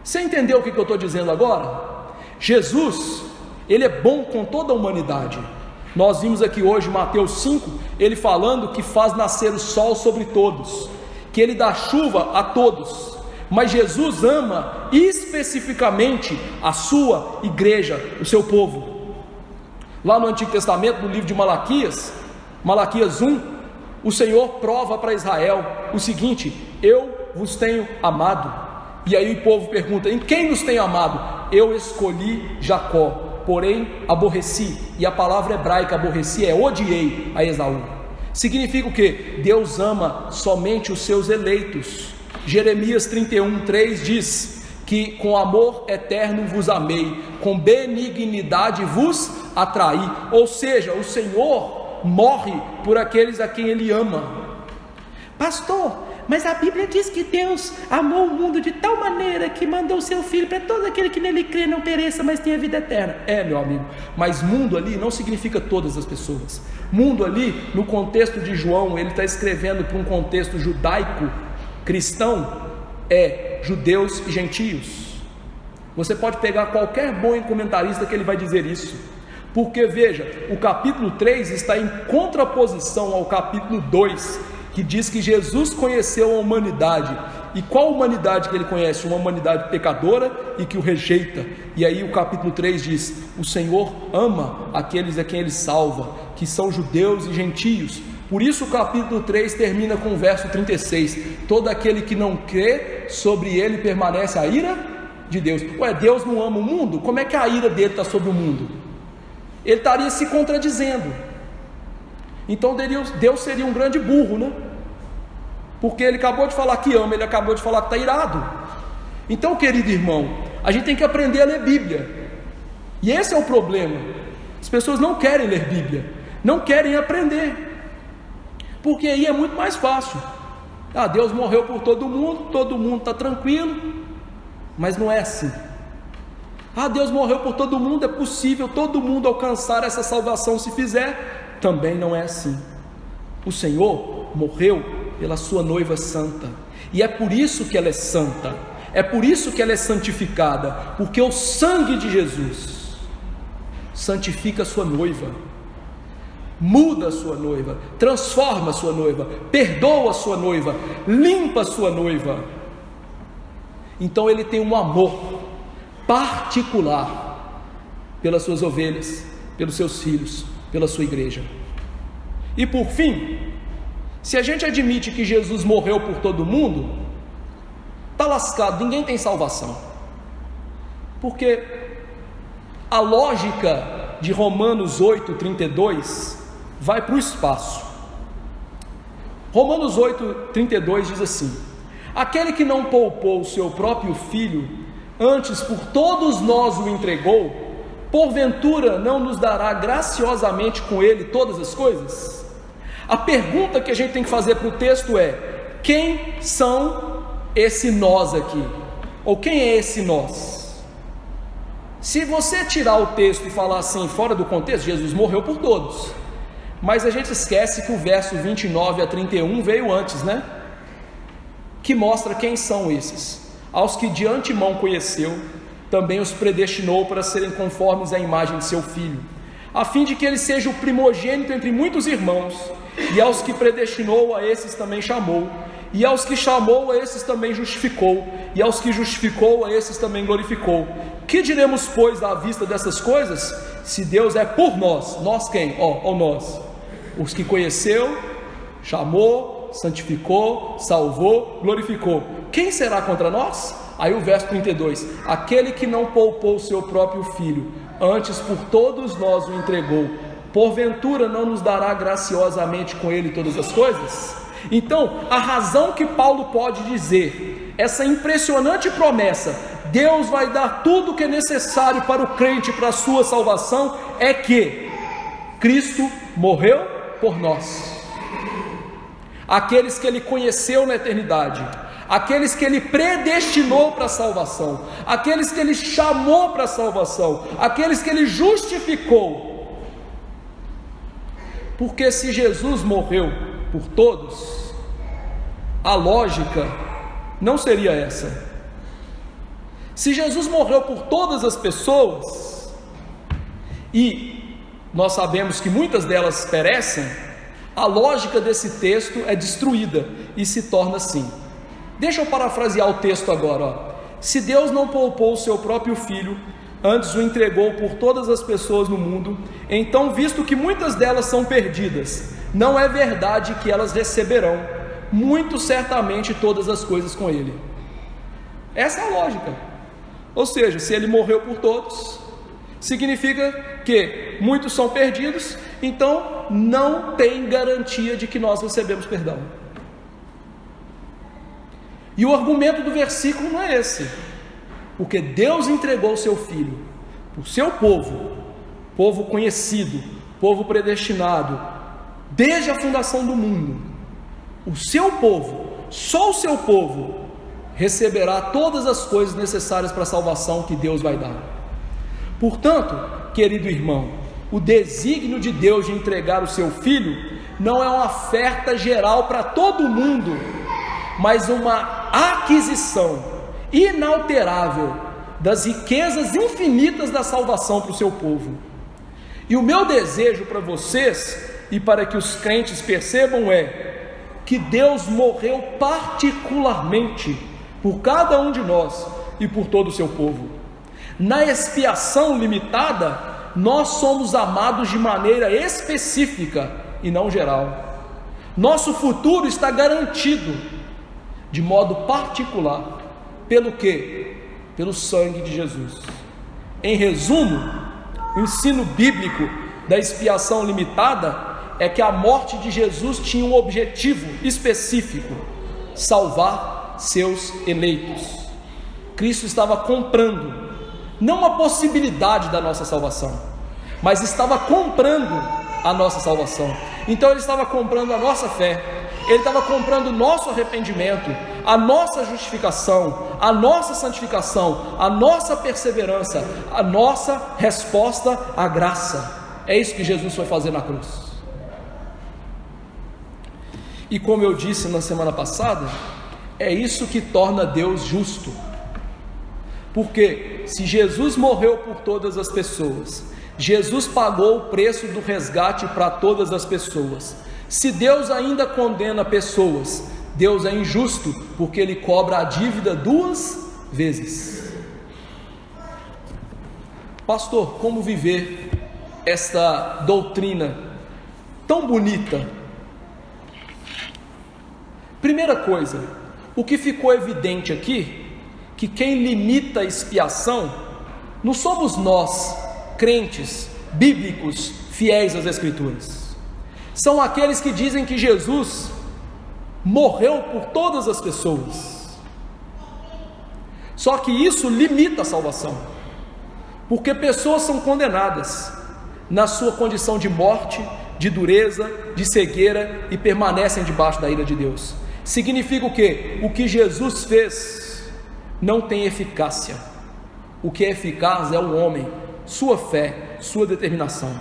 Você entendeu o que eu estou dizendo agora? Jesus, ele é bom com toda a humanidade. Nós vimos aqui hoje Mateus 5, ele falando que faz nascer o sol sobre todos, que ele dá chuva a todos. Mas Jesus ama especificamente a sua igreja, o seu povo. Lá no Antigo Testamento, no livro de Malaquias 1, o Senhor prova para Israel o seguinte: eu vos tenho amado. E aí o povo pergunta: em quem nos tem amado? Eu escolhi Jacó, porém aborreci. E a palavra hebraica aborreci é odiei a Esaú. Significa o quê? Deus ama somente os seus eleitos. Jeremias 31:3 diz que com amor eterno vos amei, com benignidade vos atraí. Ou seja, o Senhor morre por aqueles a quem Ele ama. Pastor, mas a Bíblia diz que Deus amou o mundo de tal maneira que mandou o seu Filho para todo aquele que nele crê não pereça, mas tenha vida eterna. É, meu amigo, mas mundo ali não significa todas as pessoas. Mundo ali, no contexto de João, ele está escrevendo para um contexto judaico, cristão, é judeus e gentios. Você pode pegar qualquer bom comentarista que ele vai dizer isso, porque veja, o capítulo 3 está em contraposição ao capítulo 2, que diz que Jesus conheceu a humanidade. E qual humanidade que ele conhece? Uma humanidade pecadora e que o rejeita. E aí o capítulo 3 diz: o Senhor ama aqueles a quem ele salva, que são judeus e gentios. Por isso o capítulo 3 termina com o verso 36: todo aquele que não crê, sobre ele permanece a ira de Deus. Ué, Deus não ama o mundo? Como é que a ira dele está sobre o mundo? Ele estaria se contradizendo. Então Deus seria um grande burro, né? Porque ele acabou de falar que ama, ele acabou de falar que está irado. Então, querido irmão, a gente tem que aprender a ler Bíblia. E esse é o problema. As pessoas não querem ler Bíblia, não querem aprender, porque aí é muito mais fácil. Deus morreu por todo mundo está tranquilo. Mas não é assim. Deus morreu por todo mundo, é possível todo mundo alcançar essa salvação se fizer. Também não é assim. O Senhor morreu pela sua noiva santa, e é por isso que ela é santa, é por isso que ela é santificada, porque o sangue de Jesus santifica a sua noiva, muda a sua noiva, transforma a sua noiva, perdoa a sua noiva, limpa a sua noiva. Então ele tem um amor particular pelas suas ovelhas, pelos seus filhos, pela sua igreja. E por fim, se a gente admite que Jesus morreu por todo mundo, está lascado, ninguém tem salvação. Porque a lógica de Romanos 8:32 vai para o espaço. Romanos 8:32 diz assim: aquele que não poupou o seu próprio filho, antes por todos nós o entregou, porventura não nos dará graciosamente com ele todas as coisas? A pergunta que a gente tem que fazer para o texto é: quem são esse nós aqui? Ou quem é esse nós? Se você tirar o texto e falar assim, fora do contexto, Jesus morreu por todos. Mas a gente esquece que o verso 29 a 31 veio antes, né? Que mostra quem são esses. Aos que de antemão conheceu, também os predestinou para serem conformes à imagem de seu Filho, a fim de que ele seja o primogênito entre muitos irmãos. E aos que predestinou, a esses também chamou, e aos que chamou, a esses também justificou, e aos que justificou, a esses também glorificou. Que diremos, pois, à vista dessas coisas? Se Deus é por nós, nós quem? Nós, os que conheceu, chamou, santificou, salvou, glorificou. Quem será contra nós? Aí o verso 32: aquele que não poupou o seu próprio filho, antes por todos nós o entregou, porventura não nos dará graciosamente com ele todas as coisas? Então, a razão que Paulo pode dizer essa impressionante promessa, Deus vai dar tudo o que é necessário para o crente, para a sua salvação, é que Cristo morreu por nós. Aqueles que ele conheceu na eternidade, aqueles que ele predestinou para a salvação, aqueles que ele chamou para a salvação, aqueles que ele justificou. Porque se Jesus morreu por todos, a lógica não seria essa. Se Jesus morreu por todas as pessoas, e nós sabemos que muitas delas perecem, a lógica desse texto é destruída e se torna assim. Deixa eu parafrasear o texto agora. Se Deus não poupou o seu próprio filho, antes o entregou por todas as pessoas no mundo, então, visto que muitas delas são perdidas, não é verdade que elas receberão, muito certamente, todas as coisas com ele. Essa é a lógica. Ou seja, se ele morreu por todos, significa que muitos são perdidos, então não tem garantia de que nós recebemos perdão. E o argumento do versículo não é esse, porque Deus entregou o seu Filho, o seu povo, povo conhecido, povo predestinado, desde a fundação do mundo. O seu povo, só o seu povo, receberá todas as coisas necessárias para a salvação que Deus vai dar. Portanto, querido irmão, o desígnio de Deus de entregar o seu Filho não é uma oferta geral para todo mundo, mas uma aquisição inalterável das riquezas infinitas da salvação para o seu povo. E o meu desejo para vocês e para que os crentes percebam é que Deus morreu particularmente por cada um de nós e por todo o seu povo. Na expiação limitada, nós somos amados de maneira específica e não geral. Nosso futuro está garantido de modo particular. Pelo quê? Pelo sangue de Jesus. Em resumo, o ensino bíblico da expiação limitada é que a morte de Jesus tinha um objetivo específico: salvar seus eleitos. Cristo estava comprando, não a possibilidade da nossa salvação, mas estava comprando a nossa salvação. Então ele estava comprando a nossa fé, ele estava comprando o nosso arrependimento, a nossa justificação, a nossa santificação, a nossa perseverança, a nossa resposta à graça. É isso que Jesus foi fazer na cruz. E como eu disse na semana passada, é isso que torna Deus justo. Porque se Jesus morreu por todas as pessoas, Jesus pagou o preço do resgate para todas as pessoas. Se Deus ainda condena pessoas, Deus é injusto, porque Ele cobra a dívida 2 vezes. Pastor, como viver esta doutrina tão bonita? Primeira coisa, o que ficou evidente aqui, que quem limita a expiação não somos nós, crentes, bíblicos, fiéis às Escrituras. São aqueles que dizem que Jesus morreu por todas as pessoas. Só que isso limita a salvação, porque pessoas são condenadas na sua condição de morte, de dureza, de cegueira, e permanecem debaixo da ira de Deus. Significa o quê? O que Jesus fez não tem eficácia. O que é eficaz é o homem, sua fé, sua determinação.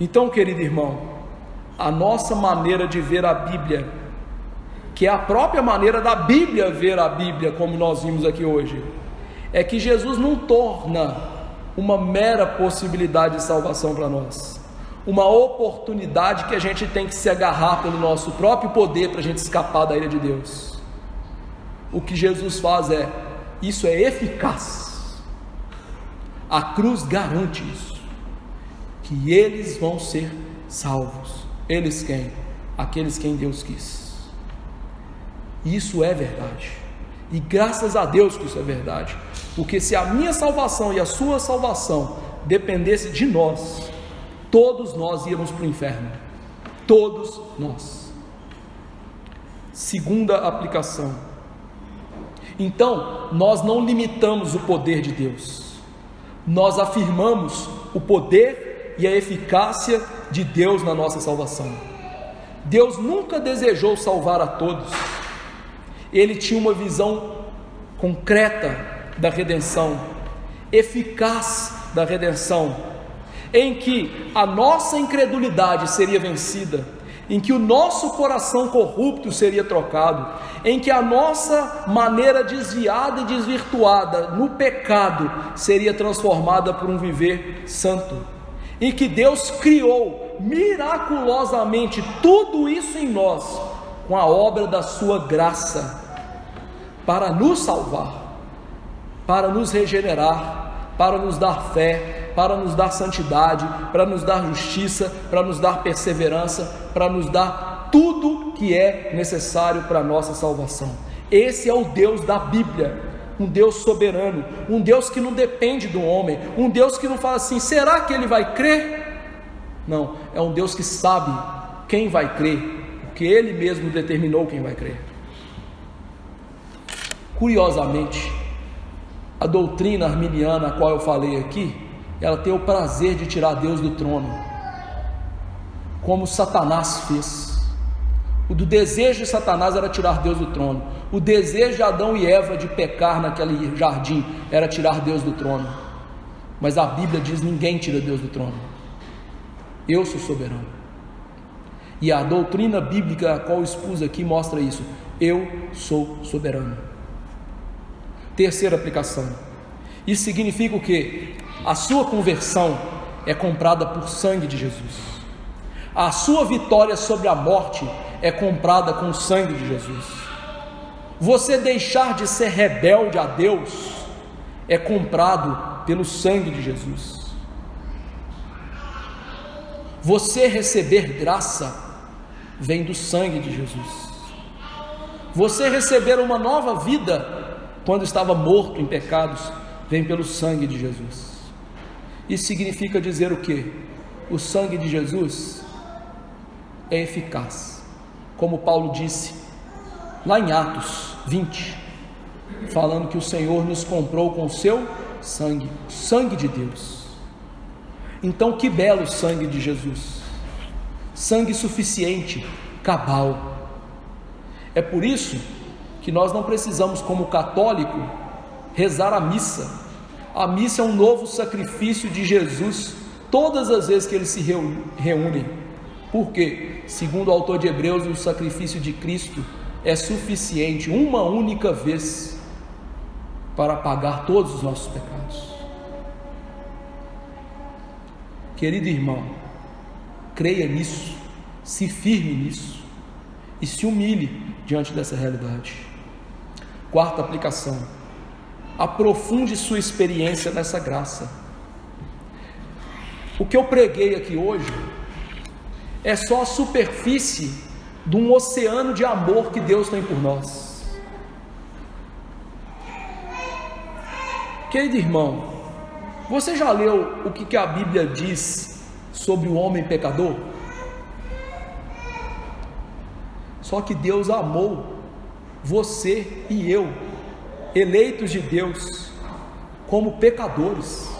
Então, querido irmão, a nossa maneira de ver a Bíblia, que é a própria maneira da Bíblia ver a Bíblia, como nós vimos aqui hoje, é que Jesus não torna uma mera possibilidade de salvação para nós, uma oportunidade que a gente tem que se agarrar pelo nosso próprio poder para a gente escapar da ira de Deus. O que Jesus faz isso é eficaz. A cruz garante isso, que eles vão ser salvos. Eles quem? Aqueles quem Deus quis. Isso é verdade, e graças a Deus que isso é verdade, porque se a minha salvação e a sua salvação dependesse de nós, todos nós íamos para o inferno, todos nós. Segunda aplicação, então nós não limitamos o poder de Deus, nós afirmamos o poder e a eficácia de Deus na nossa salvação. Deus nunca desejou salvar a todos, Ele tinha uma visão concreta da redenção, eficaz da redenção, em que a nossa incredulidade seria vencida, em que o nosso coração corrupto seria trocado, em que a nossa maneira desviada e desvirtuada no pecado seria transformada por um viver santo, em que Deus criou miraculosamente tudo isso em nós, com a obra da sua graça, para nos salvar, para nos regenerar, para nos dar fé, para nos dar santidade, para nos dar justiça, para nos dar perseverança, para nos dar tudo que é necessário para a nossa salvação. Esse é o Deus da Bíblia, um Deus soberano, um Deus que não depende do homem, um Deus que não fala assim, será que ele vai crer? Não, é um Deus que sabe quem vai crer, porque Ele mesmo determinou quem vai crer. Curiosamente, a doutrina arminiana a qual eu falei aqui, ela tem o prazer de tirar Deus do trono, como Satanás fez. O do desejo de Satanás era tirar Deus do trono. O desejo de Adão e Eva de pecar naquele jardim era tirar Deus do trono. Mas a Bíblia diz: ninguém tira Deus do trono. Eu sou soberano. E a doutrina bíblica a qual eu expus aqui mostra isso. Eu sou soberano. Terceira aplicação. Isso significa o quê? A sua conversão é comprada por sangue de Jesus. A sua vitória sobre a morte é comprada com o sangue de Jesus. Você deixar de ser rebelde a Deus é comprado pelo sangue de Jesus. Você receber graça vem do sangue de Jesus. Você receber uma nova vida quando estava morto em pecados vem pelo sangue de Jesus. Isso significa dizer o quê? O sangue de Jesus é eficaz, como Paulo disse lá em Atos 20, falando que o Senhor nos comprou com o seu sangue, o sangue de Deus. Então, que belo sangue de Jesus, sangue suficiente, cabal. É por isso que nós não precisamos, como católico, rezar a missa. A missa é um novo sacrifício de Jesus todas as vezes que eles se reúnem. Por quê? Segundo o autor de Hebreus, o sacrifício de Cristo é suficiente uma única vez para pagar todos os nossos pecados. Querido irmão, creia nisso, se firme nisso e se humilhe diante dessa realidade. Quarta aplicação: aprofunde sua experiência nessa graça. O que eu preguei aqui hoje é só a superfície de um oceano de amor que Deus tem por nós. Querido irmão, você já leu o que a Bíblia diz sobre o homem pecador? Só que Deus amou você e eu, eleitos de Deus, como pecadores.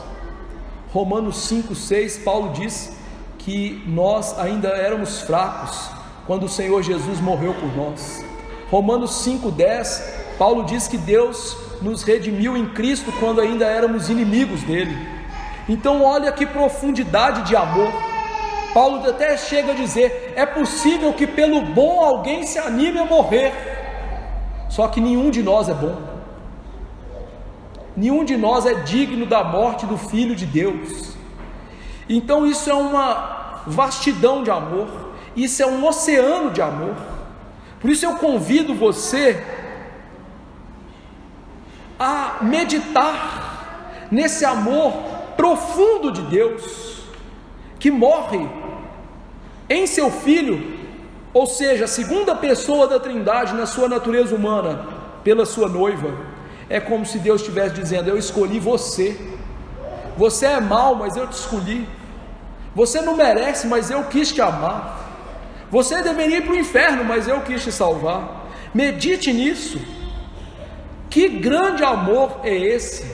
Romanos 5,6, Paulo diz que nós ainda éramos fracos quando o Senhor Jesus morreu por nós. Romanos 5,10, Paulo diz que Deus nos redimiu em Cristo quando ainda éramos inimigos dele. Então olha que profundidade de amor. Paulo até chega a dizer: é possível que pelo bom alguém se anime a morrer. Só que nenhum de nós é bom, nenhum de nós é digno da morte do Filho de Deus. Então isso é uma vastidão de amor, isso é um oceano de amor. Por isso eu convido você a meditar nesse amor profundo de Deus, que morre em seu Filho, ou seja, a segunda pessoa da Trindade na sua natureza humana, pela sua noiva. É como se Deus estivesse dizendo: eu escolhi você, você é mau, mas eu te escolhi, você não merece, mas eu quis te amar, você deveria ir para o inferno, mas eu quis te salvar. Medite nisso. Que grande amor é esse,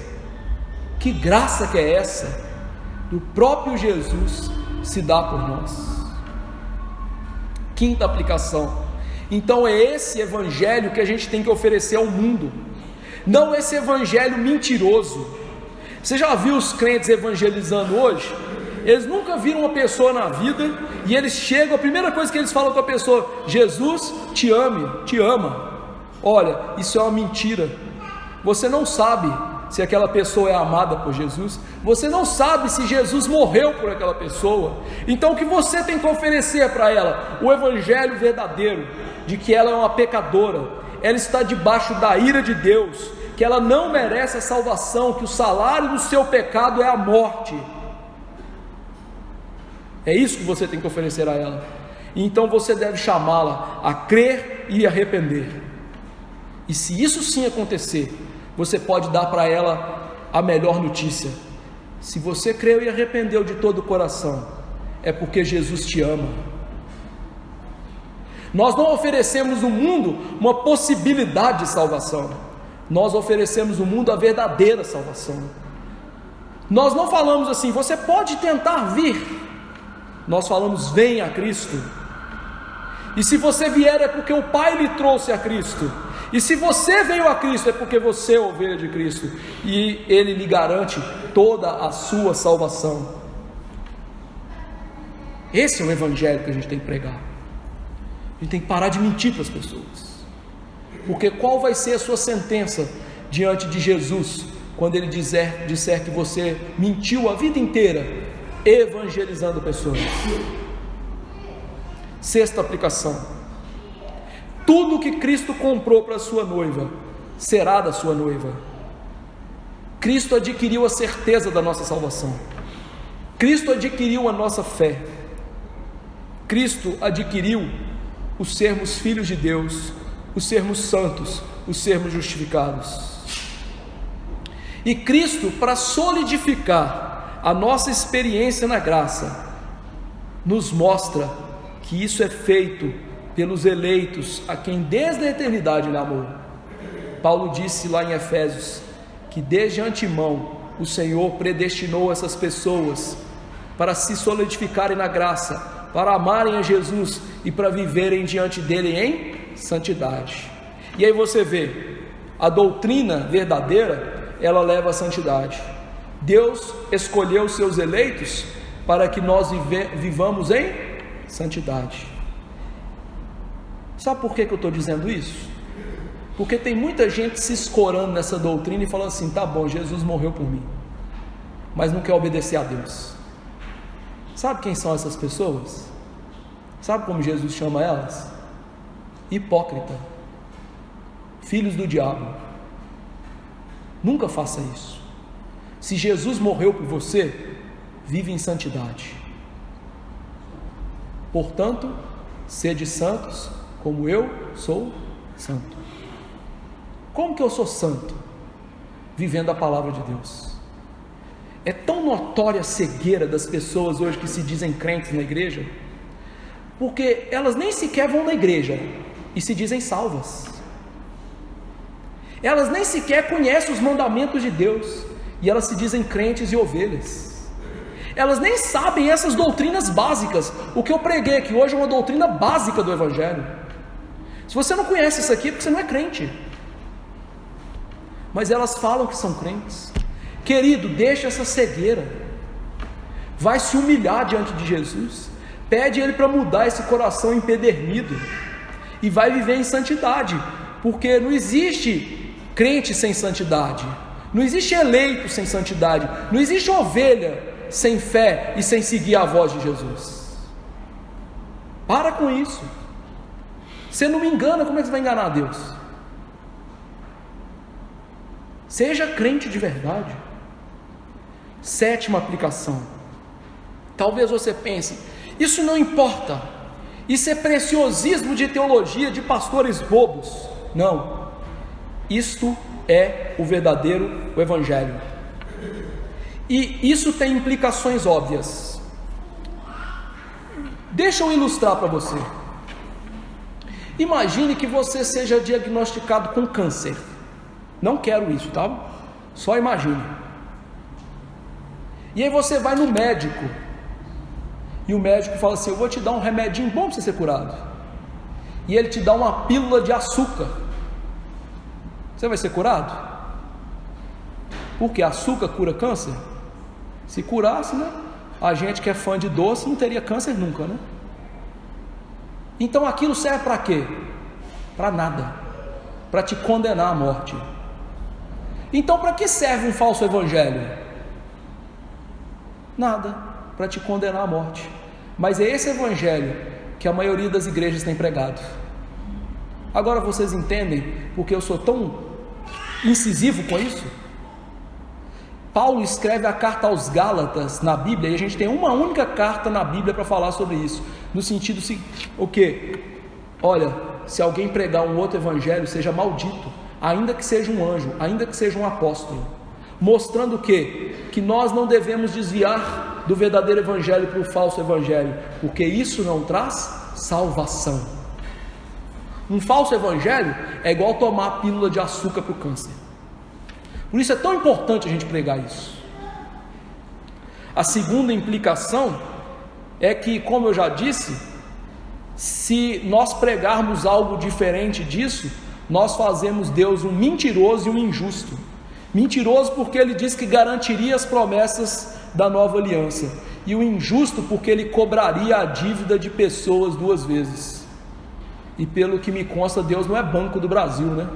que graça que é essa, do próprio Jesus se dá por nós. Quinta aplicação: então é esse evangelho que a gente tem que oferecer ao mundo, não esse evangelho mentiroso. Você já viu os crentes evangelizando hoje? Eles nunca viram uma pessoa na vida e eles chegam, a primeira coisa que eles falam com a pessoa: Jesus te ama. Olha, isso é uma mentira. Você não sabe se aquela pessoa é amada por Jesus, você não sabe se Jesus morreu por aquela pessoa. Então o que você tem que oferecer para ela? O evangelho verdadeiro, de que ela é uma pecadora, ela está debaixo da ira de Deus, que ela não merece a salvação, que o salário do seu pecado é a morte. É isso que você tem que oferecer a ela. Então você deve chamá-la a crer e arrepender. E se isso sim acontecer, você pode dar para ela a melhor notícia: se você creu e arrependeu de todo o coração, é porque Jesus te ama. Nós não oferecemos ao mundo uma possibilidade de salvação, nós oferecemos ao mundo a verdadeira salvação. Nós não falamos assim: você pode tentar vir. Nós falamos: venha a Cristo. E se você vier é porque o Pai lhe trouxe a Cristo. E se você veio a Cristo é porque você é ovelha de Cristo, e Ele lhe garante toda a sua salvação. Esse é o evangelho que a gente tem que pregar. A gente tem que parar de mentir para as pessoas, porque qual vai ser a sua sentença diante de Jesus quando Ele disser que você mentiu a vida inteira evangelizando pessoas? Sexta aplicação: tudo que Cristo comprou para a sua noiva será da sua noiva. Cristo adquiriu a certeza da nossa salvação. Cristo adquiriu a nossa fé. Cristo adquiriu o sermos filhos de Deus, o sermos santos, o sermos justificados. E Cristo, para solidificar a nossa experiência na graça, nos mostra que isso é feito pelos eleitos, a quem desde a eternidade Ele amou. Paulo disse lá em Efésios, que desde antemão o Senhor predestinou essas pessoas para se solidificarem na graça, para amarem a Jesus e para viverem diante dele em santidade. E aí você vê, a doutrina verdadeira, ela leva à santidade. Deus escolheu os seus eleitos para que nós vivamos em santidade. Sabe por que eu estou dizendo isso? Porque tem muita gente se escorando nessa doutrina e falando assim: tá bom, Jesus morreu por mim, mas não quer obedecer a Deus. Sabe quem são essas pessoas? Sabe como Jesus chama elas? Hipócrita, filhos do diabo. Nunca faça isso. Se Jesus morreu por você, vive em santidade. Portanto, sede santos, como eu sou santo. Como que eu sou santo? Vivendo a palavra de Deus. É tão notória a cegueira das pessoas hoje que se dizem crentes na igreja, porque elas nem sequer vão na igreja e se dizem salvas. Elas nem sequer conhecem os mandamentos de Deus e elas se dizem crentes e ovelhas. Elas nem sabem essas doutrinas básicas. O que eu preguei aqui hoje é uma doutrina básica do Evangelho. Se você não conhece isso aqui, é porque você não é crente. Mas elas falam que são crentes. Querido, deixa essa cegueira. Vai se humilhar diante de Jesus. Pede Ele para mudar esse coração empedernido. E vai viver em santidade. Porque não existe crente sem santidade. Não existe eleito sem santidade. Não existe ovelha sem fé e sem seguir a voz de Jesus. Para com isso. Você não me engana, como é que você vai enganar a Deus? Seja crente de verdade. Sétima aplicação. Talvez você pense: isso não importa, isso é preciosismo de teologia de pastores bobos. Não, isto é o verdadeiro Evangelho. E isso tem implicações óbvias. Deixa eu ilustrar para você. Imagine que você seja diagnosticado com câncer. Não quero isso, tá? Só imagine. E aí você vai no médico, e o médico fala assim: eu vou te dar um remedinho bom para você ser curado. E ele te dá uma pílula de açúcar. Você vai ser curado? Porque açúcar cura câncer? Se curasse, né? A gente que é fã de doce não teria câncer nunca, né? Então aquilo serve para quê? Para nada. Para te condenar à morte. Então para que serve um falso evangelho? Nada. Para te condenar à morte. Mas é esse evangelho que a maioria das igrejas tem pregado. Agora vocês entendem porque eu sou tão incisivo com isso? Paulo escreve a carta aos Gálatas na Bíblia, e a gente tem uma única carta na Bíblia para falar sobre isso, no sentido o quê? Olha, se alguém pregar um outro evangelho, seja maldito, ainda que seja um anjo, ainda que seja um apóstolo, mostrando o quê? Que nós não devemos desviar do verdadeiro evangelho para o falso evangelho, porque isso não traz salvação. Um falso evangelho é igual tomar pílula de açúcar para o câncer. Por isso é tão importante a gente pregar isso. A segunda implicação é que, como eu já disse, se nós pregarmos algo diferente disso, nós fazemos Deus um mentiroso e um injusto. Mentiroso porque Ele diz que garantiria as promessas da nova aliança, e o injusto porque Ele cobraria a dívida de pessoas duas vezes. E pelo que me consta, Deus não é Banco do Brasil, né?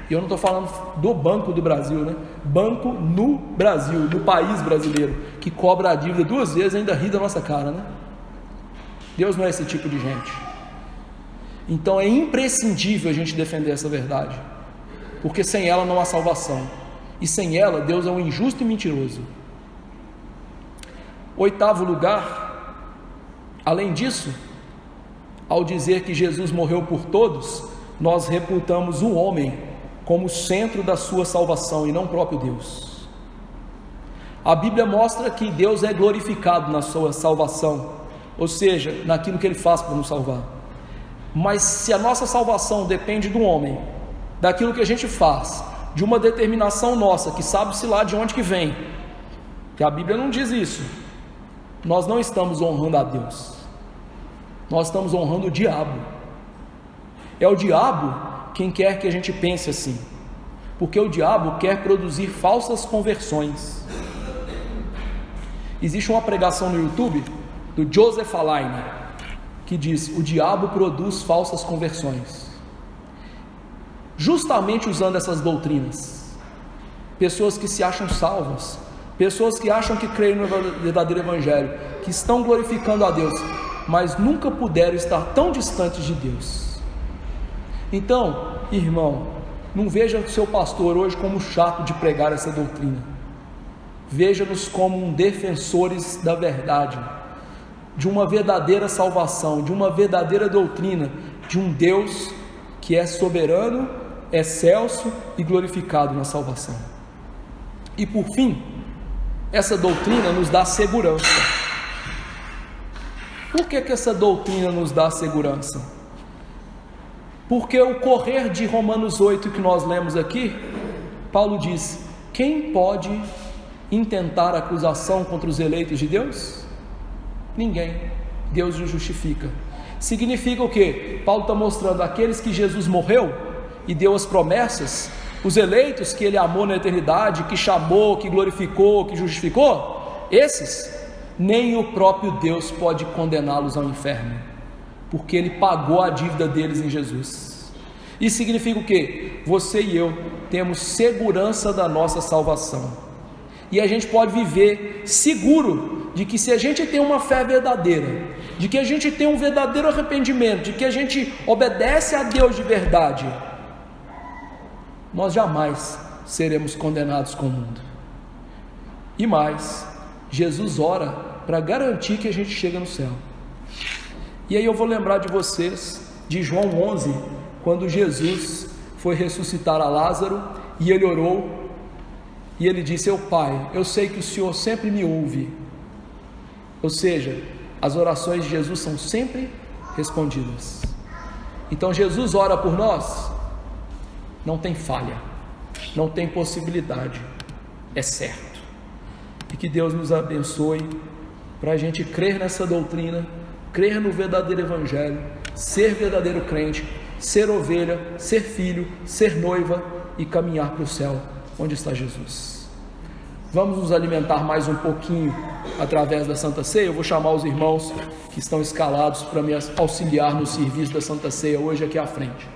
E eu não estou falando do Banco do Brasil, né? Banco no Brasil, no país brasileiro, que cobra a dívida duas vezes e ainda ri da nossa cara, né? Deus não é esse tipo de gente. Então é imprescindível a gente defender essa verdade, porque sem ela não há salvação, e sem ela Deus é um injusto e mentiroso. Oitavo lugar, além disso, ao dizer que Jesus morreu por todos, nós reputamos o homem como centro da sua salvação e não o próprio Deus. A Bíblia mostra que Deus é glorificado na sua salvação, ou seja, naquilo que Ele faz para nos salvar. Mas se a nossa salvação depende do homem, daquilo que a gente faz, de uma determinação nossa, que sabe-se lá de onde que vem, que a Bíblia não diz isso, nós não estamos honrando a Deus, nós estamos honrando o diabo. É o diabo quem quer que a gente pense assim, porque o diabo quer produzir falsas conversões. Existe uma pregação no YouTube do Joseph Alleine que diz: o diabo produz falsas conversões, justamente usando essas doutrinas. Pessoas que se acham salvas, pessoas que acham que creem no verdadeiro evangelho, que estão glorificando a Deus, mas nunca puderam estar tão distantes de Deus. Então, irmão, não veja o seu pastor hoje como chato de pregar essa doutrina. Veja-nos como defensores da verdade, de uma verdadeira salvação, de uma verdadeira doutrina, de um Deus que é soberano, excelso e glorificado na salvação. E por fim, essa doutrina nos dá segurança. Por que essa doutrina nos dá segurança? Porque o correr de Romanos 8 que nós lemos aqui, Paulo diz: quem pode intentar acusação contra os eleitos de Deus? Ninguém. Deus os justifica. Significa o quê? Paulo está mostrando aqueles que Jesus morreu e deu as promessas, os eleitos que Ele amou na eternidade, que chamou, que glorificou, que justificou, esses, nem o próprio Deus pode condená-los ao inferno, porque Ele pagou a dívida deles em Jesus. Isso significa o quê? Você e eu temos segurança da nossa salvação, e a gente pode viver seguro de que se a gente tem uma fé verdadeira, de que a gente tem um verdadeiro arrependimento, de que a gente obedece a Deus de verdade, nós jamais seremos condenados com o mundo. E mais, Jesus ora para garantir que a gente chega no céu. E aí eu vou lembrar de vocês de João 11, quando Jesus foi ressuscitar a Lázaro, e ele orou, e ele disse: Pai, eu sei que o Senhor sempre me ouve. Ou seja, as orações de Jesus são sempre respondidas. Então Jesus ora por nós, não tem falha, não tem possibilidade, é certo. E que Deus nos abençoe para a gente crer nessa doutrina, crer no verdadeiro evangelho, ser verdadeiro crente, ser ovelha, ser filho, ser noiva e caminhar para o céu onde está Jesus. Vamos nos alimentar mais um pouquinho através da Santa Ceia. Eu vou chamar os irmãos que estão escalados para me auxiliar no serviço da Santa Ceia hoje aqui à frente.